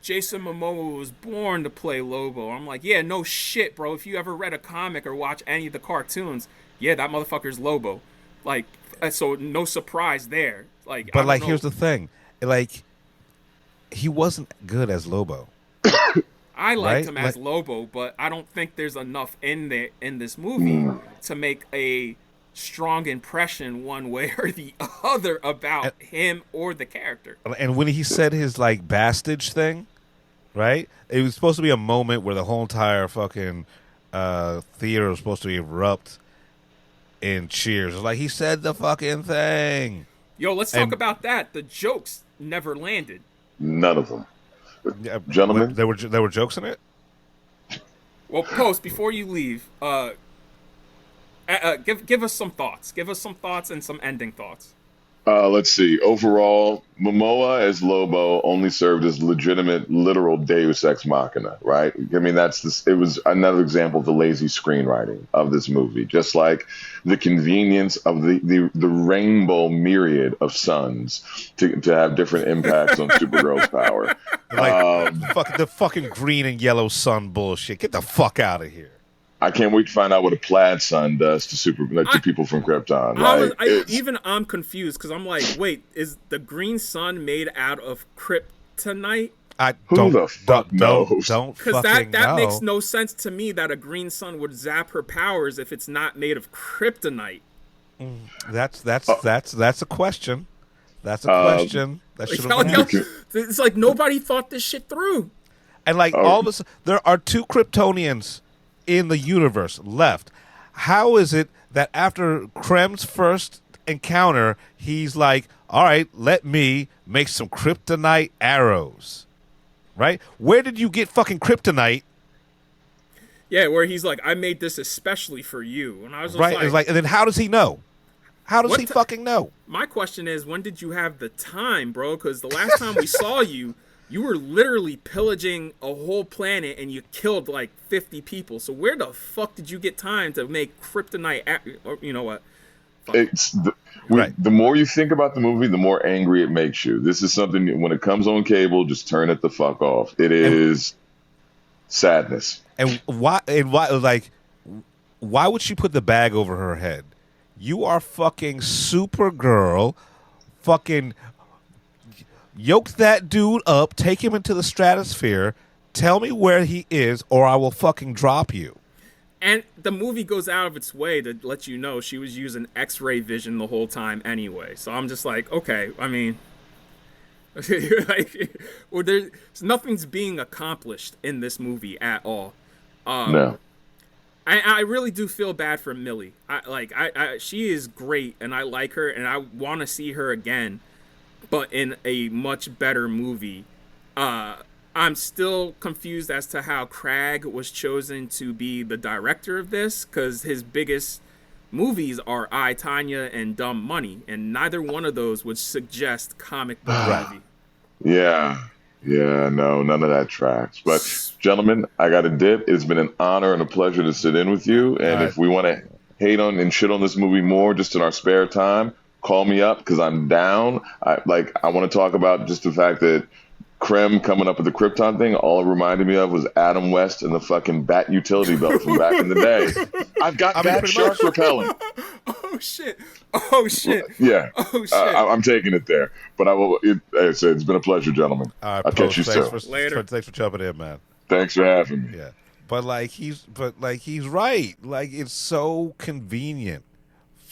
Jason Momoa was born to play Lobo. I'm like, yeah, no shit, bro. If you ever read a comic or watch any of the cartoons, yeah, that motherfucker's Lobo. Like, so no surprise there. Like, but like, here's the thing. Like, he wasn't good as Lobo. I liked him as Lobo, but I don't think there's enough in this movie to make a strong impression one way or the other about him or the character. And when he said his, like, bastage thing, right? It was supposed to be a moment where the whole entire fucking theater was supposed to erupt in cheers. It was like, he said the fucking thing. Yo, let's talk about that. The jokes never landed. None of them. Gentlemen, there were jokes in it. Well, Post, before you leave, give us some thoughts. Give us some thoughts and some ending thoughts. Let's see. Overall, Momoa as Lobo only served as legitimate, literal Deus Ex Machina, right? I mean, it was another example of the lazy screenwriting of this movie. Just like the convenience of the rainbow myriad of suns to have different impacts on Supergirl's power. Like the fucking green and yellow sun bullshit. Get the fuck out of here. I can't wait to find out what a plaid sun does to people from Krypton. I'm confused because I'm like, wait, is the green sun made out of kryptonite? Who the fuck knows? Don't because fucking that know. makes no sense to me that a green sun would zap her powers if it's not made of kryptonite. That's a question. That's a question. That should have been It's like nobody thought this shit through. And like all of a sudden, there are 2 Kryptonians in the universe left. How is it that after Krem's first encounter, he's like, all right, let me make some kryptonite arrows, right? Where did you get fucking kryptonite? Yeah, where he's like, I made this especially for you. And I was just right. It's like, and then how does he know? How does he fucking know? My question is, when did you have the time, bro? Because the last time we saw you, you were literally pillaging a whole planet and you killed like 50 people. So where the fuck did you get time to make kryptonite, or you know what, it's Right. the more you think about the movie, the more angry it makes you. This is something that when it comes on cable, just turn it the fuck off. It is sadness. And why? Like, why would she put the bag over her head? You are fucking Supergirl. Fucking yoke that dude up. Take him into the stratosphere. Tell me where he is, or I will fucking drop you. And the movie goes out of its way to let you know she was using X-ray vision the whole time anyway. So I'm just like, okay, I mean, like, well, nothing's being accomplished in this movie at all. No. I really do feel bad for Millie. She is great, and I like her, and I want to see her again, but in a much better movie. I'm still confused as to how Craig was chosen to be the director of this, because his biggest movies are I, Tonya and Dumb Money, and neither one of those would suggest comic book movie. Yeah, no, none of that tracks. But gentlemen, I got to dip. It's been an honor and a pleasure to sit in with you. And if we want to hate on and shit on this movie more just in our spare time, call me up because I'm down. I want to talk about just the fact that Krem coming up with the Krypton thing, all it reminded me of was Adam West and the fucking bat utility belt from back in the day. I've got bat shark repellent. Oh shit! Yeah. Oh shit! I'm taking it there. But I will. It's been a pleasure, gentlemen. All right, I'll catch you soon. Later. Thanks for jumping in, man. Thanks for having me. Yeah, but he's right. Like, it's so convenient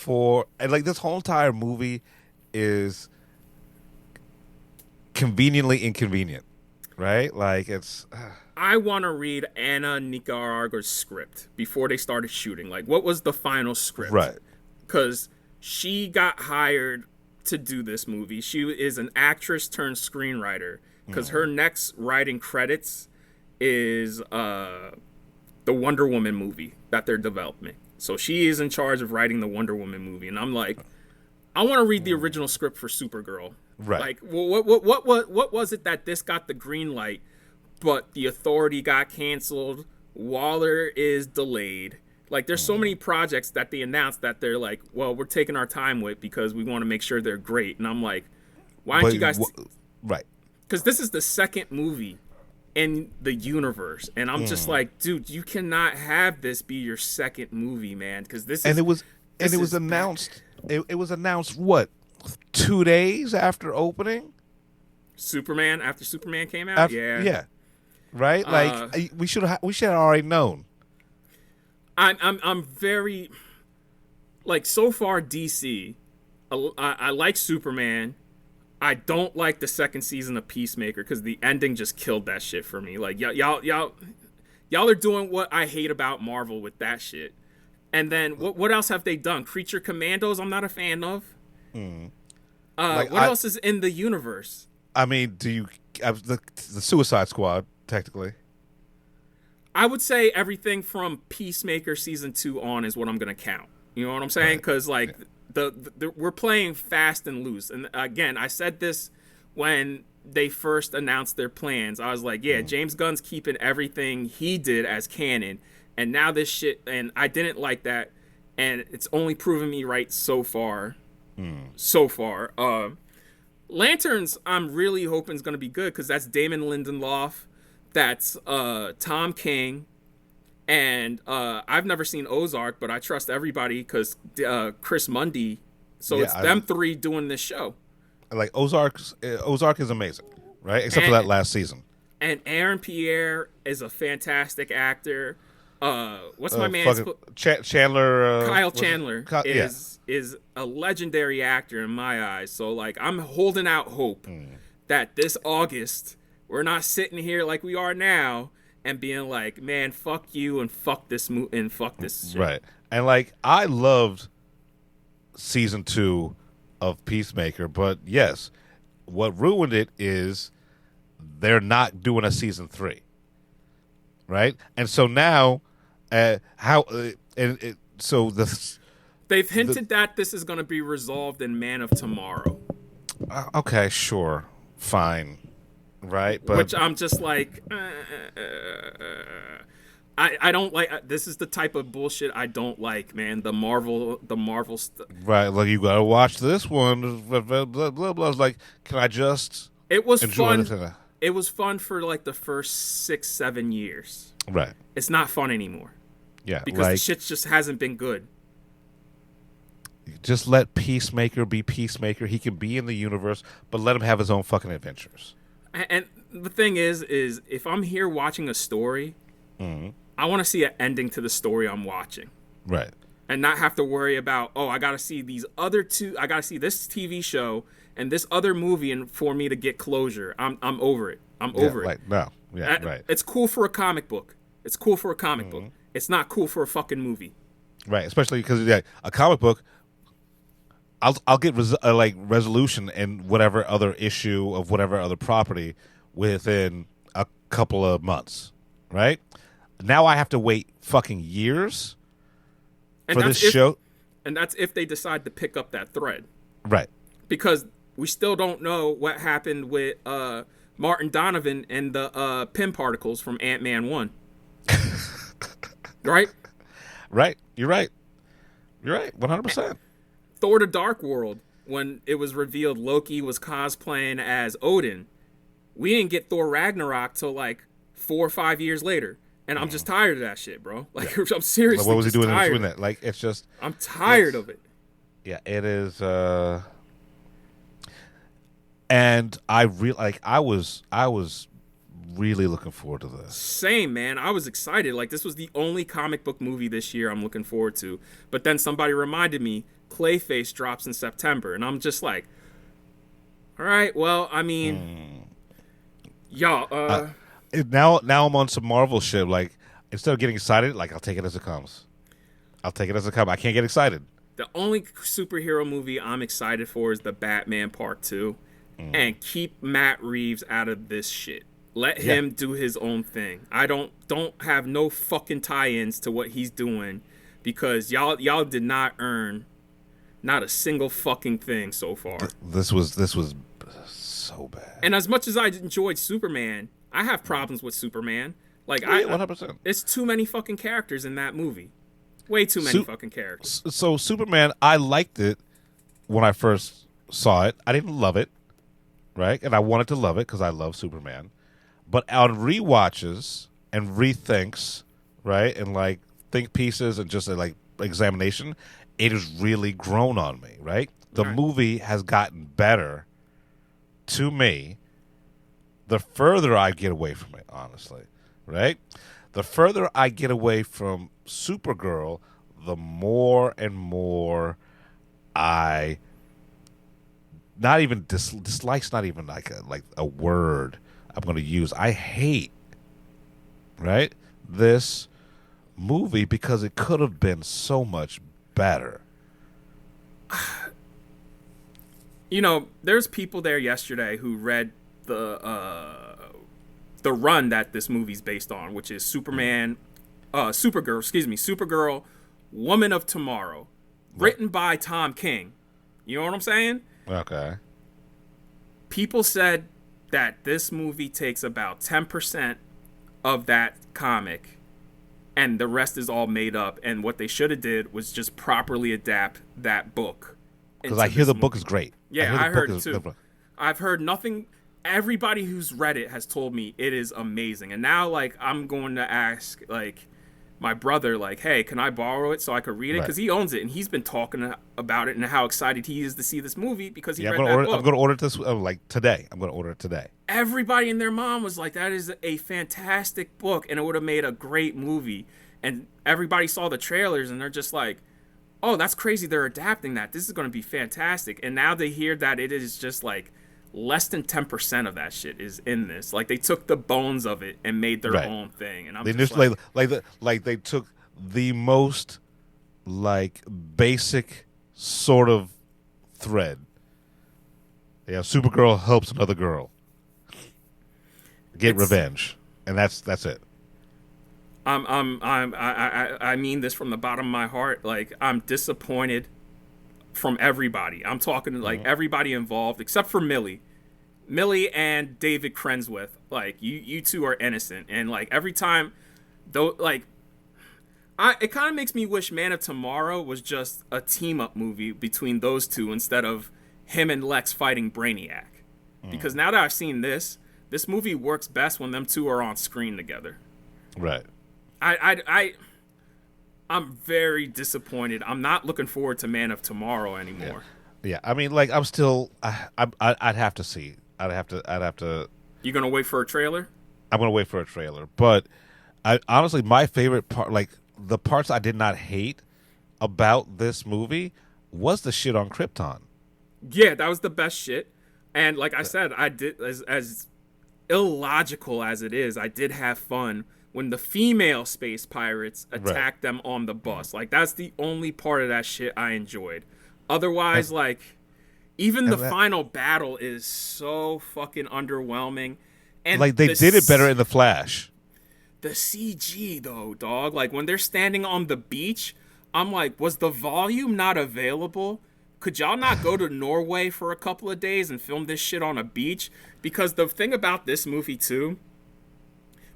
and like this whole entire movie is conveniently inconvenient, right? Like, it's. I want to read Anna Nicaragua's script before they started shooting. Like, what was the final script? Right. Because she got hired to do this movie. She is an actress turned screenwriter. Because her next writing credits is the Wonder Woman movie that they're developing. So she is in charge of writing the Wonder Woman movie. And I'm like, I want to read the original script for Supergirl. Right. Like, what was it that this got the green light, but the Authority got canceled? Waller is delayed. Like, there's so many projects that they announced that they're like, well, we're taking our time with because we want to make sure they're great. And I'm like, why aren't you guys? Right. Because this is the second movie in the universe, and I'm just like, dude, you cannot have this be your second movie, man. Because this is and it was announced. It was announced what, 2 days after opening? Superman, after Superman came out? Yeah. Right? Like, we should have already known. I'm very, like, so far DC, I like Superman. I don't like the second season of Peacemaker because the ending just killed that shit for me. Like, y'all are doing what I hate about Marvel with that shit. And then what else have they done? Creature Commandos, I'm not a fan of. What else is in the universe? I mean, do you the Suicide Squad technically? I would say everything from Peacemaker season 2 on is what I'm gonna count. You know what I'm saying? Because like we're playing fast and loose. And again, I said this when they first announced their plans. I was like, yeah, James Gunn's keeping everything he did as canon. And now this shit, and I didn't like that, and it's only proven me right so far. So far. Lanterns, I'm really hoping is going to be good, because that's Damon Lindelof, that's Tom King, and I've never seen Ozark, but I trust everybody, because Chris Mundy, so it's them three doing this show. Like, Ozark is amazing, right? Except for that last season. And Aaron Pierre is a fantastic actor. What's my man's Chandler? Kyle Chandler is a legendary actor in my eyes. So like, I'm holding out hope that this August we're not sitting here like we are now and being like, man, fuck you and fuck this and fuck this shit. Right. And like, I loved season 2 of Peacemaker, but yes, what ruined it is they're not doing a season 3. Right? And so now they've hinted that this is going to be resolved in Man of Tomorrow. Okay, sure. Fine. Right? But which I'm just like I don't like. This is the type of bullshit I don't like, man. The Marvel stuff. Right, like you gotta watch this one. Blah, blah, blah, blah, blah. It's like, can I just? It was enjoy fun. It was fun for like the first 6-7 years. Right. It's not fun anymore. Yeah, because the shit just hasn't been good. Just let Peacemaker be Peacemaker. He can be in the universe, but let him have his own fucking adventures. And the thing is if I'm here watching a story, I want to see an ending to the story I'm watching. Right. And not have to worry about, I got to see these other two. I got to see this TV show and this other movie, and for me to get closure. I'm over it. I'm over it. Like, no. Yeah. Right. It's cool for a comic book. It's cool for a comic book. It's not cool for a fucking movie. Right. Especially because a comic book. I'll get resolution in whatever other issue of whatever other property within a couple of months, right? Now I have to wait fucking years for this show. And that's if they decide to pick up that thread. Right. Because we still don't know what happened with Martin Donovan and the Pym particles from Ant-Man 1. Right? Right. You're right. You're right. 100%. Thor: The Dark World, when it was revealed Loki was cosplaying as Odin, we didn't get Thor Ragnarok till like 4 or 5 years later. And I'm just tired of that shit, bro. Like, I'm seriously what was he doing tired. in between that? Like, it's just... I'm tired of it. Yeah, it is... And I was really looking forward to this. Same, man. I was excited. Like, this was the only comic book movie this year I'm looking forward to. But then somebody reminded me, Clayface drops in September. And I'm just like, all right, well, I mean, y'all... Now I'm on some Marvel shit. Like, instead of getting excited, like, I'll take it as it comes. I can't get excited. The only superhero movie I'm excited for is the Batman Part 2. And keep Matt Reeves out of this shit. Let him do his own thing. I don't have no fucking tie-ins to what he's doing, because y'all did not earn not a single fucking thing so far. This was so bad. And as much as I enjoyed Superman, I have problems with Superman. Like, 100%. It's too many fucking characters in that movie. Way too many fucking characters. So Superman, I liked it when I first saw it. I didn't love it, right? And I wanted to love it because I love Superman. But on rewatches and rethinks, right, and like think pieces and just like examination, it has really grown on me, right? The movie has gotten better to me the further I get away from it, honestly, right? The further I get away from Supergirl, the more and more I not even dislike's not even like a word I'm going to use. I hate, right, this movie because it could have been so much better. You know, there's people there yesterday who read the run that this movie's based on, which is Supergirl, Woman of Tomorrow, written by Tom King. You know what I'm saying? Okay. People said that this movie takes about 10% of that comic and the rest is all made up, and what they should have did was just properly adapt that book. Because I hear the book is great. Yeah, I heard it too. I've heard nothing. Everybody who's read it has told me it is amazing. And now, like, I'm going to ask, like, my brother, like, hey, can I borrow it so I could read it? Because he owns it, and he's been talking about it and how excited he is to see this movie because he read that book. I'm going to order this, like, today. I'm going to order it today. Everybody and their mom was like, that is a fantastic book, and it would have made a great movie. And everybody saw the trailers, and they're just like, oh, that's crazy. They're adapting that. This is going to be fantastic. And now they hear that it is just, like, less than 10% of that shit is in this. Like, they took the bones of it and made their own thing. And I'm just like they took the most, like, basic sort of thread. Yeah, Supergirl helps another girl get revenge, and that's it. I mean this from the bottom of my heart. Like, I'm disappointed from everybody. I'm talking like everybody involved except for Millie and David Crenswith. Like, you two are innocent, and like every time though, like, it kind of makes me wish Man of Tomorrow was just a team up movie between those two instead of him and Lex fighting Brainiac. Because now that I've seen this movie works best when them two are on screen together. Right. I'm very disappointed. I'm not looking forward to Man of Tomorrow anymore. Yeah. I mean, like, I'm still. I'd have to see. I'd have to. You gonna wait for a trailer? I'm gonna wait for a trailer. But honestly, my favorite part, like the parts I did not hate about this movie, was the shit on Krypton. Yeah, that was the best shit. And like I said, I did as illogical as it is, I did have fun when the female space pirates attacked them on the bus. Like, that's the only part of that shit I enjoyed. Otherwise, like, even the final battle is so fucking underwhelming. And like, they did it better in The Flash. The CG, though, dog. Like, when they're standing on the beach, I'm like, was the volume not available? Could y'all not go to Norway for a couple of days and film this shit on a beach? Because the thing about this movie, too,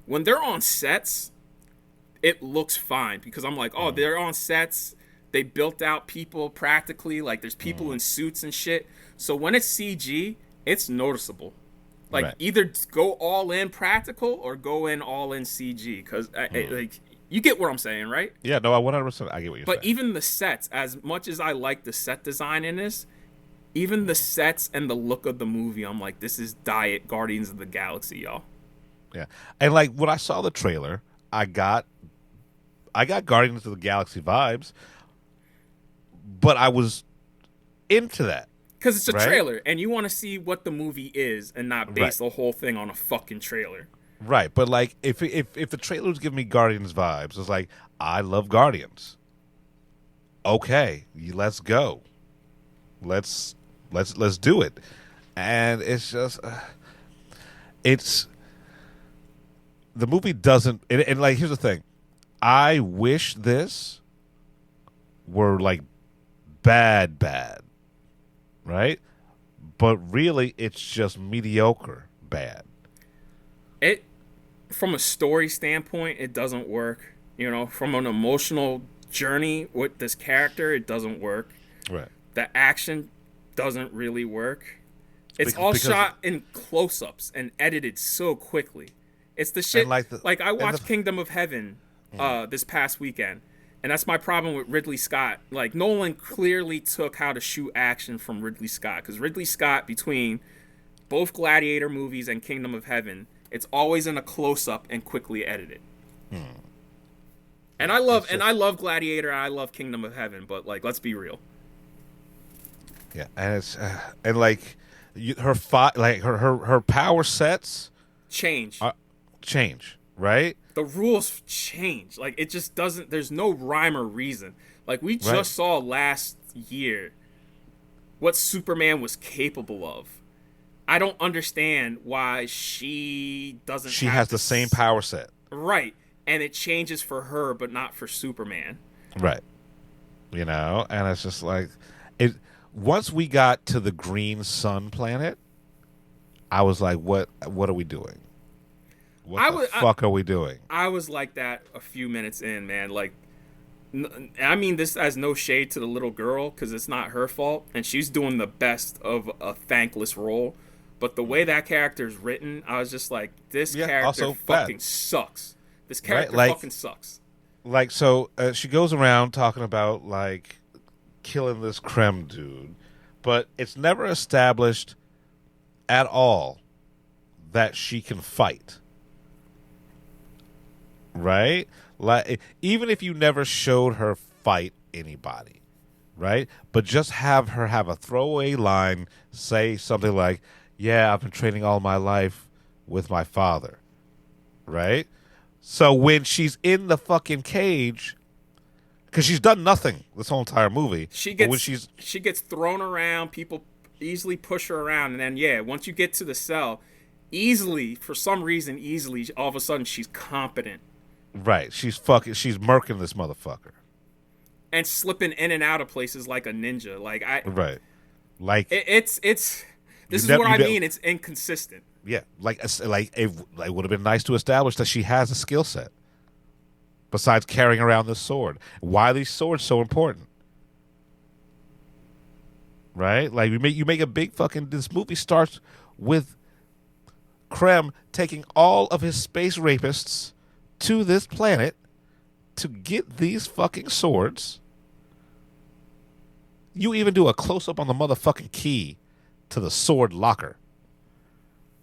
when they're on sets, it looks fine. Because I'm like, oh, they're on sets. They built out people practically. Like, there's people in suits and shit. So when it's CG, it's noticeable. Like, either go all in practical or go in all in CG. Because, like, you get what I'm saying, right? Yeah, no, I 100%. I get what you're saying. But even the sets, as much as I like the set design in this, even the sets and the look of the movie, I'm like, this is diet Guardians of the Galaxy, y'all. Yeah, and like when I saw the trailer, I got Guardians of the Galaxy vibes, but I was into that because it's a trailer, and you want to see what the movie is, and not base the whole thing on a fucking trailer. Right, but like if the trailers give me Guardians vibes, it's like, I love Guardians. Okay, let's go. Let's do it. And it's just it's the movie doesn't and like, here's the thing. I wish this were like bad, right? But really it's just mediocre bad. It, from a story standpoint, it doesn't work. You know, from an emotional journey with this character, it doesn't work. Right. The action doesn't really work. It's all shot in close-ups and edited so quickly. It's the shit. Like I watched Kingdom of Heaven this past weekend, and that's my problem with Ridley Scott. Like, Nolan clearly took how to shoot action from Ridley Scott, because Ridley Scott, between both Gladiator movies and Kingdom of Heaven, it's always in a close-up and quickly edited. And I love Gladiator, and I love Kingdom of Heaven, but like, let's be real. Yeah, and it's and like her power sets change, right? The rules change. Like, it just doesn't. There's no rhyme or reason. Like, we just saw last year what Superman was capable of. I don't understand why she doesn't. She has the same power set, right? And it changes for her, but not for Superman, right? You know, and it's just like it. Once we got to the Green Sun planet, I was like, "What are we doing? What the fuck are we doing?" I was like that a few minutes in, man. Like, I mean, this has no shade to the little girl, because it's not her fault, and she's doing the best of a thankless role. But the way that character's written, I was just like, this character fucking sucks. This character fucking sucks. Like, so she goes around talking about, like, killing this Krem dude, but it's never established at all that she can fight. Right? Like, even if you never showed her fight anybody, right? But just have her have a throwaway line, say something like, "Yeah, I've been training all my life with my father." Right? So when she's in the fucking cage, because she's done nothing this whole entire movie. She gets thrown around, people easily push her around, and then, once you get to the cell, for some reason, all of a sudden she's competent. Right. She's murking this motherfucker. And slipping in and out of places like a ninja. Right. Like, this is what I mean. It's inconsistent. Yeah. Like it would have been nice to establish that she has a skill set. besides carrying around this sword? Why are these swords so important? Right? Like you make a big fucking. This movie starts with Krem taking all of his space rapists to this planet to get these fucking swords. You even do a close up on the motherfucking key to the sword locker.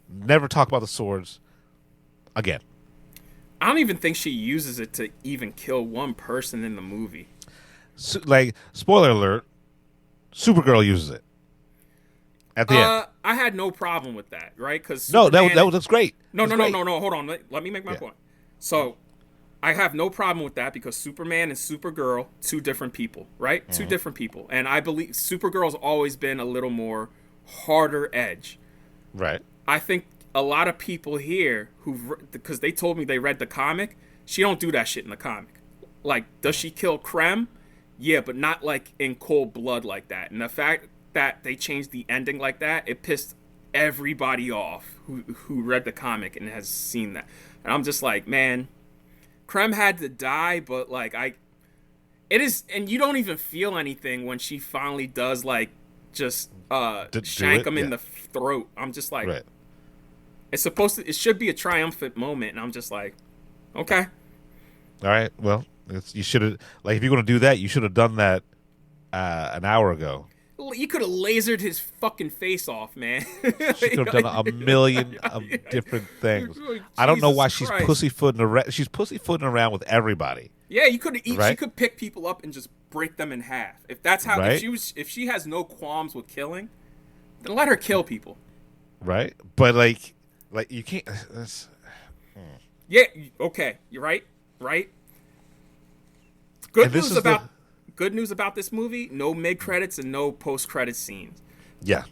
Never talk about the swords again. I don't even think she uses it to even kill one person in the movie. So, like, spoiler alert, Supergirl uses it at the end. I had no problem with that, right? Because that's great. No. Hold on. Let me make my point. So, I have no problem with that because Superman and Supergirl, two different people, right? Mm-hmm. Two different people, and I believe Supergirl's always been a little more harder edge, right? I think a lot of people here because they told me they read the comic, she don't do that shit in the comic. Like, does she kill Krem? Yeah, but not like in cold blood like that. And the fact that they changed the ending like that, it pissed everybody off who read the comic and has seen that. And I'm just like, man, Krem had to die, but like it is, and you don't even feel anything when she finally does like just shank him in the throat. I'm just like, right. It should be a triumphant moment, and I'm just like, okay. All right, well, you should have, like, if you're going to do that, you should have done that an hour ago. You could have lasered his fucking face off, man. She could have done a million of different things. I don't know why she's pussyfooting around. She's pussyfooting around with everybody. Yeah, you could have. Right? She could pick people up and just break them in half. If that's how, right? if she has no qualms with killing, then let her kill people. Right, but like you can't. Yeah. Okay. You're right. Right. Good news about this movie: no mid credits and no post credit scenes. Yeah.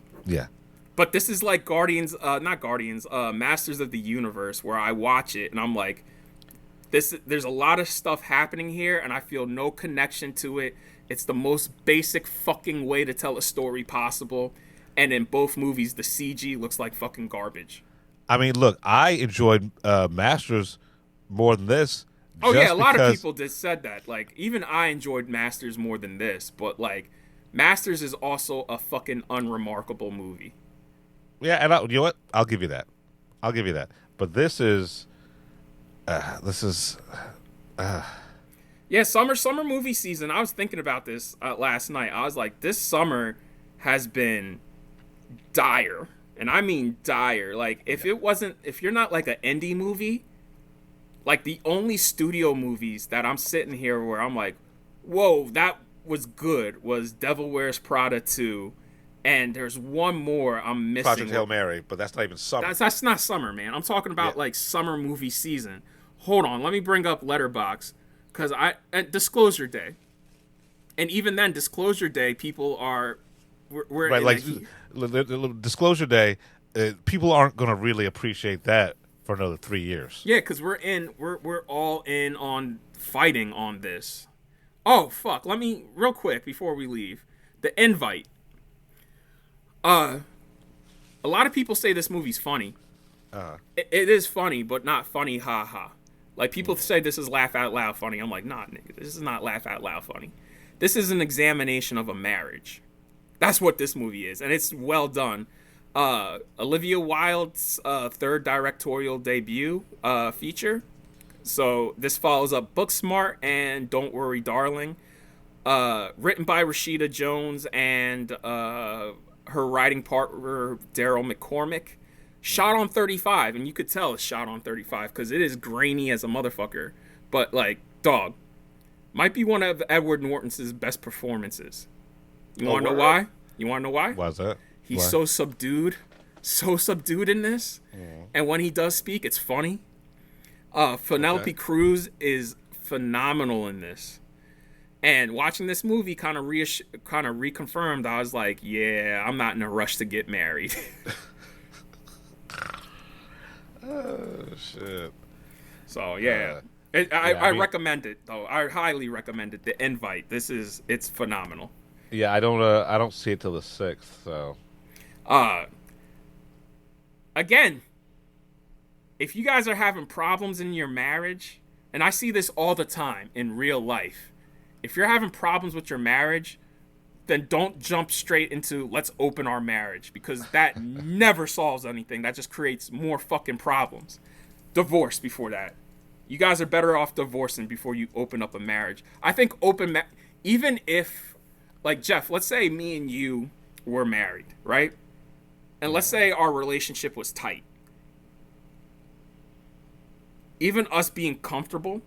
But this is like Masters of the Universe, where I watch it and I'm like, there's a lot of stuff happening here, and I feel no connection to it. It's the most basic fucking way to tell a story possible, and in both movies, the CG looks like fucking garbage. I mean, look, I enjoyed Masters more than this. Oh yeah, a lot of people said that. Like, even I enjoyed Masters more than this, but like, Masters is also a fucking unremarkable movie. Yeah, and you know what? I'll give you that. But this is. Yeah, summer movie season. I was thinking about this last night. I was like, this summer has been dire, and I mean dire. Like, if you're not like an indie movie. Like, the only studio movies that I'm sitting here where I'm like, whoa, that was good, was Devil Wears Prada 2. And there's one more I'm missing. Project Hail Mary, but that's not even summer. That's not summer, man. I'm talking about, like, summer movie season. Hold on, let me bring up Letterboxd. Because Disclosure Day. And even then, Disclosure Day, people are... We're right, like, Disclosure Day, people aren't going to really appreciate that for another 3 years. Yeah, because we're all in on fighting on this. Oh fuck! Let me real quick before we leave. The Invite. A lot of people say this movie's funny. It is funny, but not funny, ha. Like, people say this is laugh out loud funny. I'm like, nah, nigga, this is not laugh out loud funny. This is an examination of a marriage. That's what this movie is, and it's well done. Olivia Wilde's third directorial debut feature. So this follows up Booksmart and Don't Worry, Darling. Written by Rashida Jones and her writing partner Daryl McCormick. Shot on 35, and you could tell it's shot on 35 because it is grainy as a motherfucker. But, like, dog, might be one of Edward Norton's best performances. You want to know why? Why's that? He's so subdued in this. And when he does speak, it's funny. Penelope Cruz is phenomenal in this. And watching this movie kind of reconfirmed, I was like, yeah, I'm not in a rush to get married. Oh, shit. So, yeah. I recommend it, though. I highly recommend it. The Invite. It's phenomenal. Yeah, I don't see it till the 6th, so... Again, if you guys are having problems in your marriage and I see this all the time in real life. If you're having problems with your marriage, then don't jump straight into let's open our marriage, because that never solves anything. That just creates more fucking problems. Divorce before that. You guys are better off divorcing before you open up a marriage. I think even if, like Jeff, let's say me and you were married, right? And let's say our relationship was tight. Even us being comfortable,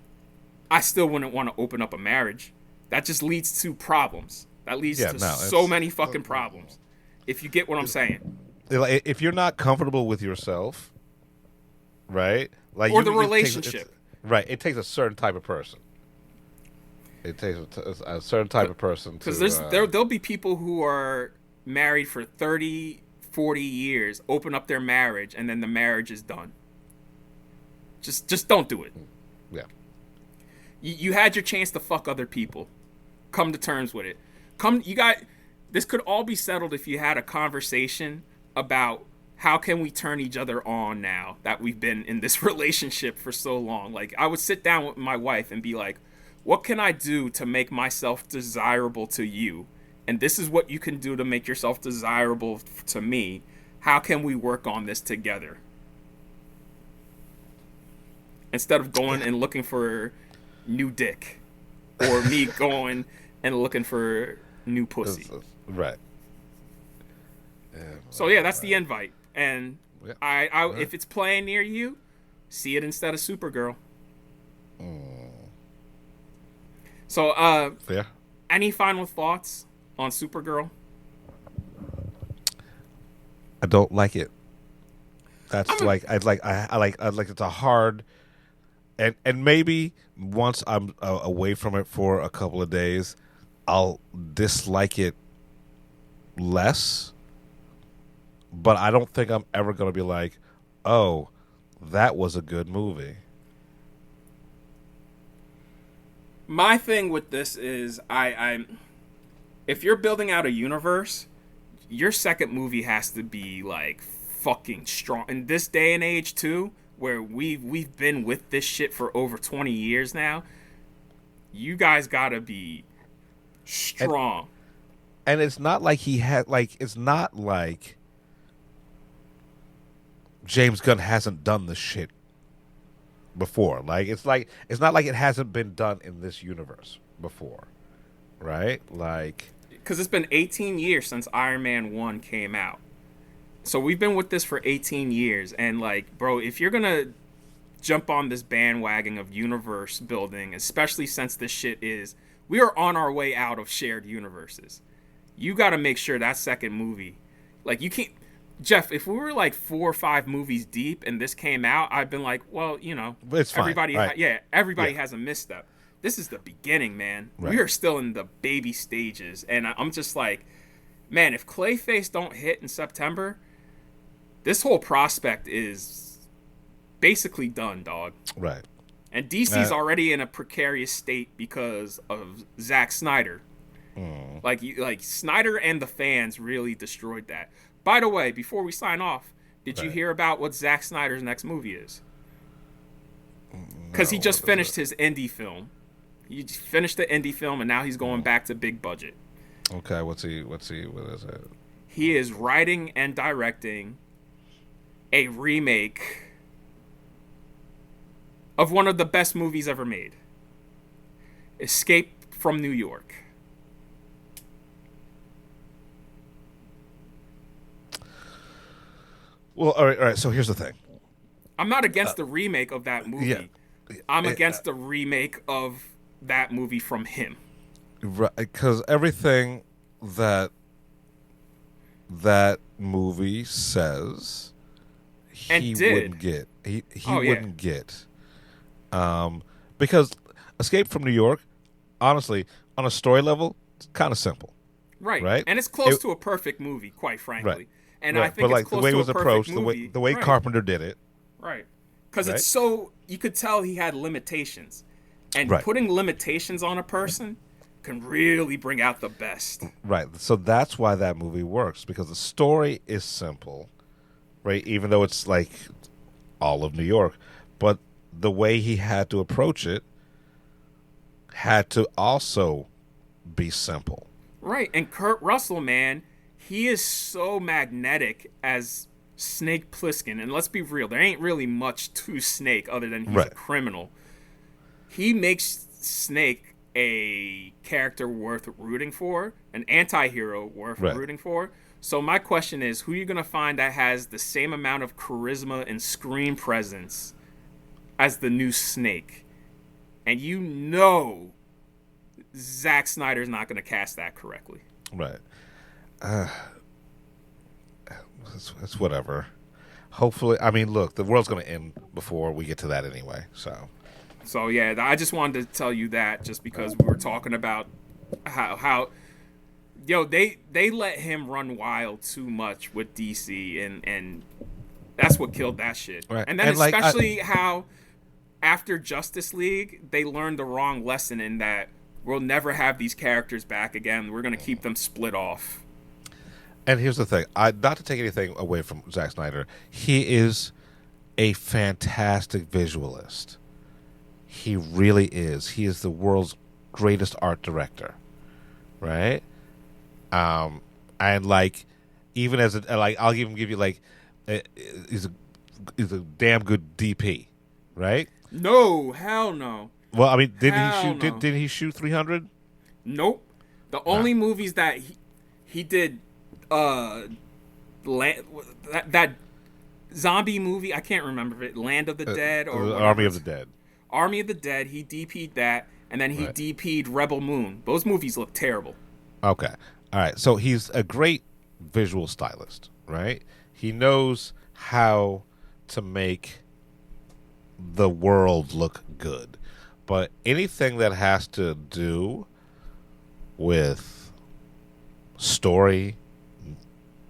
I still wouldn't want to open up a marriage. That just leads to problems. That leads to so many fucking problems. If you get what I'm saying. If you're not comfortable with yourself, right? Like or the relationship. It takes a certain type of person. It takes a certain type of person. Because there'll be people who are married for 30, 40 years, open up their marriage, and then the marriage is done. Just don't do it. Yeah. You had your chance to fuck other people. Come to terms with it. This could all be settled if you had a conversation about how can we turn each other on now that we've been in this relationship for so long. Like, I would sit down with my wife and be like, what can I do to make myself desirable to you? And this is what you can do to make yourself desirable to me. How can we work on this together? Instead of going and looking for new dick, or me going and looking for new pussy. Right. So yeah, that's the invite. And I if it's playing near you, see it instead of Supergirl. So any final thoughts on Supergirl? I don't like it. That's I'd like it's a hard. And maybe once I'm away from it for a couple of days, I'll dislike it less. But I don't think I'm ever going to be like, oh, that was a good movie. My thing with this is if you're building out a universe, your second movie has to be like fucking strong. In this day and age too, where we've been with this shit for over 20 years now, you guys gotta be strong. And it's not like it's not like James Gunn hasn't done this shit before. It's not like it hasn't been done in this universe before, right? Because it's been 18 years since Iron Man 1 came out. So we've been with this for 18 years, and bro, if you're gonna jump on this bandwagon of universe building, especially since this shit we are on our way out of shared universes, you gotta make sure that second movie, you can't, Jeff, if we were 4 or 5 movies deep and this came out, I've been like, well, it's fine. Everybody has a misstep. This is the beginning, man. Right. We are still in the baby stages, and I'm just like, man, if Clayface don't hit in September, this whole prospect is basically done, dog. Right. And DC's already in a precarious state because of Zack Snyder. Snyder and the fans really destroyed that. By the way, before we sign off, did you hear about what Zack Snyder's next movie is? Because he just finished his indie film. He finished the indie film, and now he's going back to big budget. Okay, what is it? He is writing and directing a remake of one of the best movies ever made, Escape from New York. Well, all right. So here's the thing. I'm not against the remake of that movie. Yeah. I'm against the remake of that movie from him. Right, because everything that movie says, he wouldn't get. He wouldn't get. Because Escape from New York, honestly, on a story level, it's kind of simple. Right. And it's close to a perfect movie, quite frankly. Right. And I think it's close the way to it was a perfect approached, movie. the way Carpenter did it. Right. Because it's so, you could tell he had limitations. And putting limitations on a person can really bring out the best. Right. So that's why that movie works, because the story is simple, right? Even though it's all of New York. But the way he had to approach it had to also be simple. Right, and Kurt Russell, man, he is so magnetic as Snake Plissken, and let's be real, there ain't really much to Snake other than he's a criminal. He makes Snake a character worth rooting for, an anti-hero worth rooting for. So my question is, who are you going to find that has the same amount of charisma and screen presence as the new Snake? And you know Zack Snyder's not going to cast that correctly. Right. It's whatever. Hopefully, I mean, look, the world's going to end before we get to that anyway. So yeah, I just wanted to tell you that just because we were talking about how they let him run wild too much with DC, and that's what killed that shit. Right. And then and especially how after Justice League, they learned the wrong lesson in that we'll never have these characters back again. We're going to keep them split off. And here's the thing. Not to take anything away from Zack Snyder, he is a fantastic visualist. He really is. He is the world's greatest art director, right? And even as I'll even give you he's a damn good DP, right? No, hell no. Well, I mean, didn't he shoot 300? Nope. The only movies that he did, that zombie movie, I can't remember it, Land of the Dead or Army of the Dead. Army of the Dead, he DP'd that, and then he DP'd Rebel Moon. Those movies look terrible. Okay. All right. So he's a great visual stylist, right? He knows how to make the world look good. But anything that has to do with story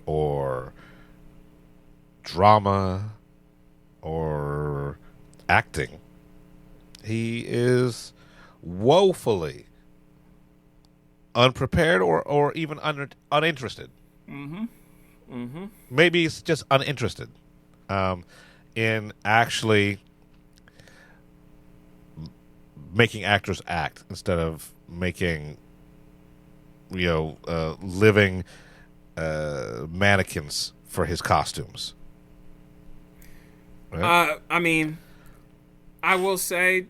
or drama or acting, he is woefully unprepared or even uninterested. Maybe he's just uninterested in actually making actors act instead of making living mannequins for his costumes. Right? I mean, I will say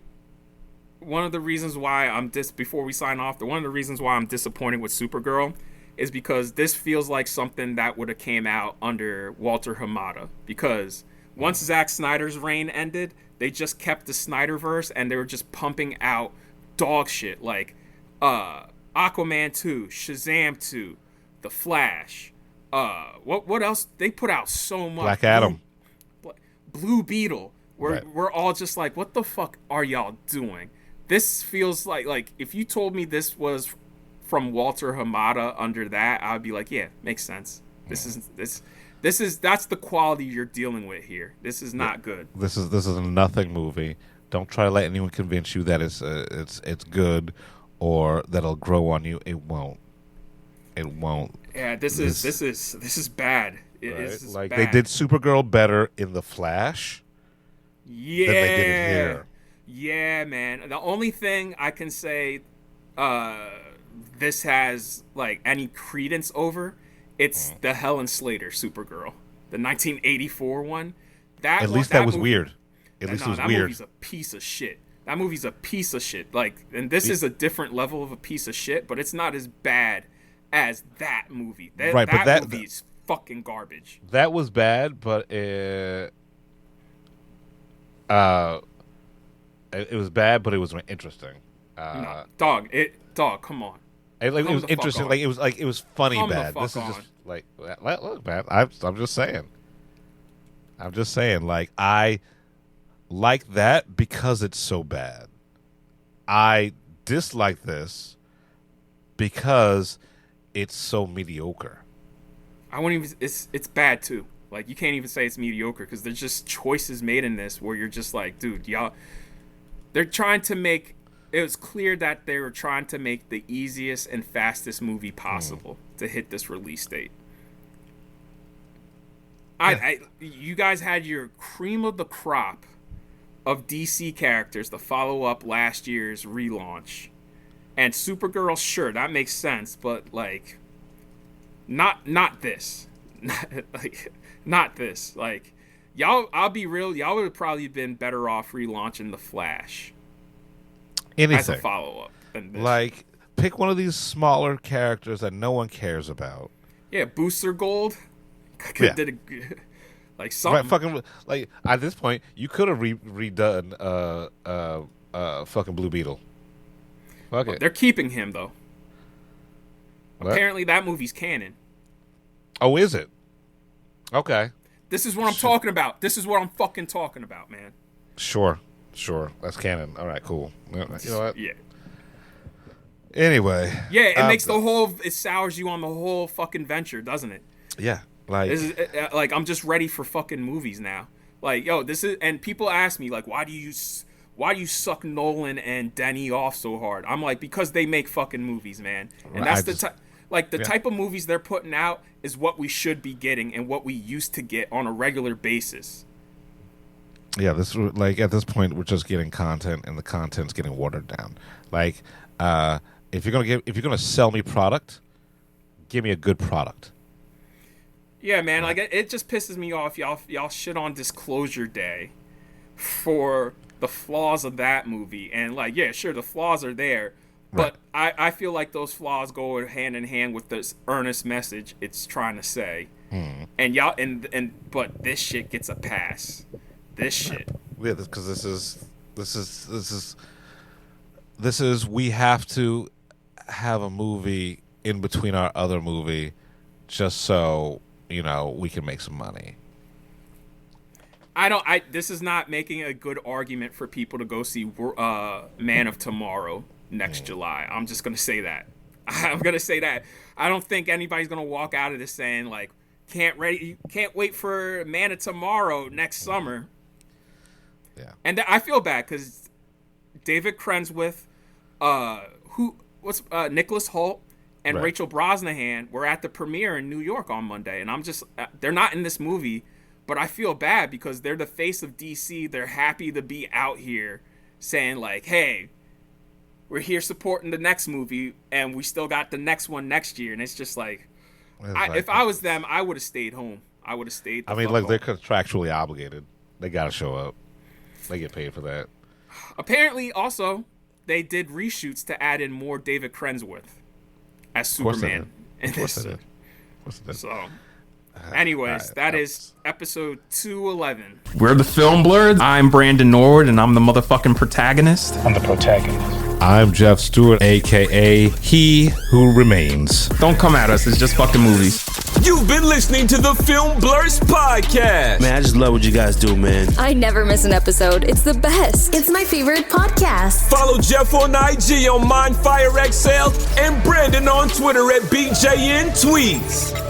one of the reasons why before we sign off, one of the reasons why I'm disappointed with Supergirl is because this feels like something that would have came out under Walter Hamada, because once Zack Snyder's reign ended, they just kept the Snyderverse and they were just pumping out dog shit like Aquaman 2, Shazam 2, The Flash. What else? They put out so much. Black Adam. Blue Beetle. We're all just like, what the fuck are y'all doing? This feels like if you told me this was from Walter Hamada under that, I'd be like, yeah, makes sense. That's the quality you're dealing with here. This is not good. This is a nothing movie. Don't try to let anyone convince you that it's good or that it'll grow on you. It won't. It won't. Yeah, this is bad. It's like bad. They did Supergirl better in The Flash. Yeah. Than they did here. Yeah, man. The only thing I can say this has like any credence over, it's the Helen Slater Supergirl, the 1984 one. At least that was weird. At least it was weird. That movie's a piece of shit. That movie's a piece of shit. Like, and this is a different level of a piece of shit, but it's not as bad as that movie. That movie is fucking garbage. That was bad, but it was bad, but it was interesting. No, dog, come on. It was interesting. It was funny bad. This is just like, look, man. I'm just saying. Like, I like that because it's so bad. I dislike this because it's so mediocre. I wouldn't even. It's bad too. Like, you can't even say it's mediocre because there's just choices made in this where you're just like, dude, y'all. They're trying to make. It was clear that they were trying to make the easiest and fastest movie possible to hit this release date. You guys had your cream of the crop of DC characters to follow up last year's relaunch. And Supergirl, sure, that makes sense, but like, not this, not this. Like, y'all, I'll be real, y'all would have probably been better off relaunching the Flash. Anything as a follow up, like pick one of these smaller characters that no one cares about. Yeah, Booster Gold. Yeah. Did like something. Right, fucking like at this point, you could have redone fucking Blue Beetle. Fuck it. They're keeping him though. What? Apparently, that movie's canon. Oh, is it? Okay. This is what I'm talking about. This is what I'm fucking talking about, man. Sure. That's canon. All right, cool. You know what? Yeah. Anyway. Yeah, it makes it sours you on the whole fucking venture, doesn't it? Yeah. Like, I'm just ready for fucking movies now. Like, yo, this is, and people ask me, like, why do you suck Nolan and Denny off so hard? I'm like, because they make fucking movies, man. And that's the type of movies they're putting out is what we should be getting and what we used to get on a regular basis. Yeah, this like at this point we're just getting content, and the content's getting watered down. Like, if you're gonna sell me product, give me a good product. Yeah, man. Like it just pisses me off. Y'all shit on Disclosure Day for the flaws of that movie, and like, yeah, sure, the flaws are there, but I feel like those flaws go hand in hand with this earnest message it's trying to say. And y'all but this shit gets a pass. This shit. Yeah, because this is we have to have a movie in between our other movie just so, you know, we can make some money. This is not making a good argument for people to go see Man of Tomorrow next July. I'm just going to say that. I'm going to say that. I don't think anybody's going to walk out of this saying, like, can't wait for Man of Tomorrow next summer. Yeah. And I feel bad because David Crenswith, Nicholas Hoult, and Rachel Brosnahan were at the premiere in New York on Monday. And I'm just, they're not in this movie, but I feel bad because they're the face of DC. They're happy to be out here saying, like, hey, we're here supporting the next movie, and we still got the next one next year. And it's just like, if I was them, I would have stayed home. I would have stayed. I mean, like, they're contractually obligated. They got to show up. They get paid for that. Apparently, also, they did reshoots to add in more David Crenswith as Superman. Of course they did. So, anyways, that is episode 211. We're the Film Blurs. I'm Brandon Norwood, and I'm the motherfucking protagonist. I'm the protagonist. I'm Jeff Stewart, a.k.a. He Who Remains. Don't come at us. It's just fucking movies. You've been listening to the Film Blurs podcast. Man, I just love what you guys do, man. I never miss an episode. It's the best. It's my favorite podcast. Follow Jeff on IG on MindFire XL and Brandon on Twitter at BJN Tweets.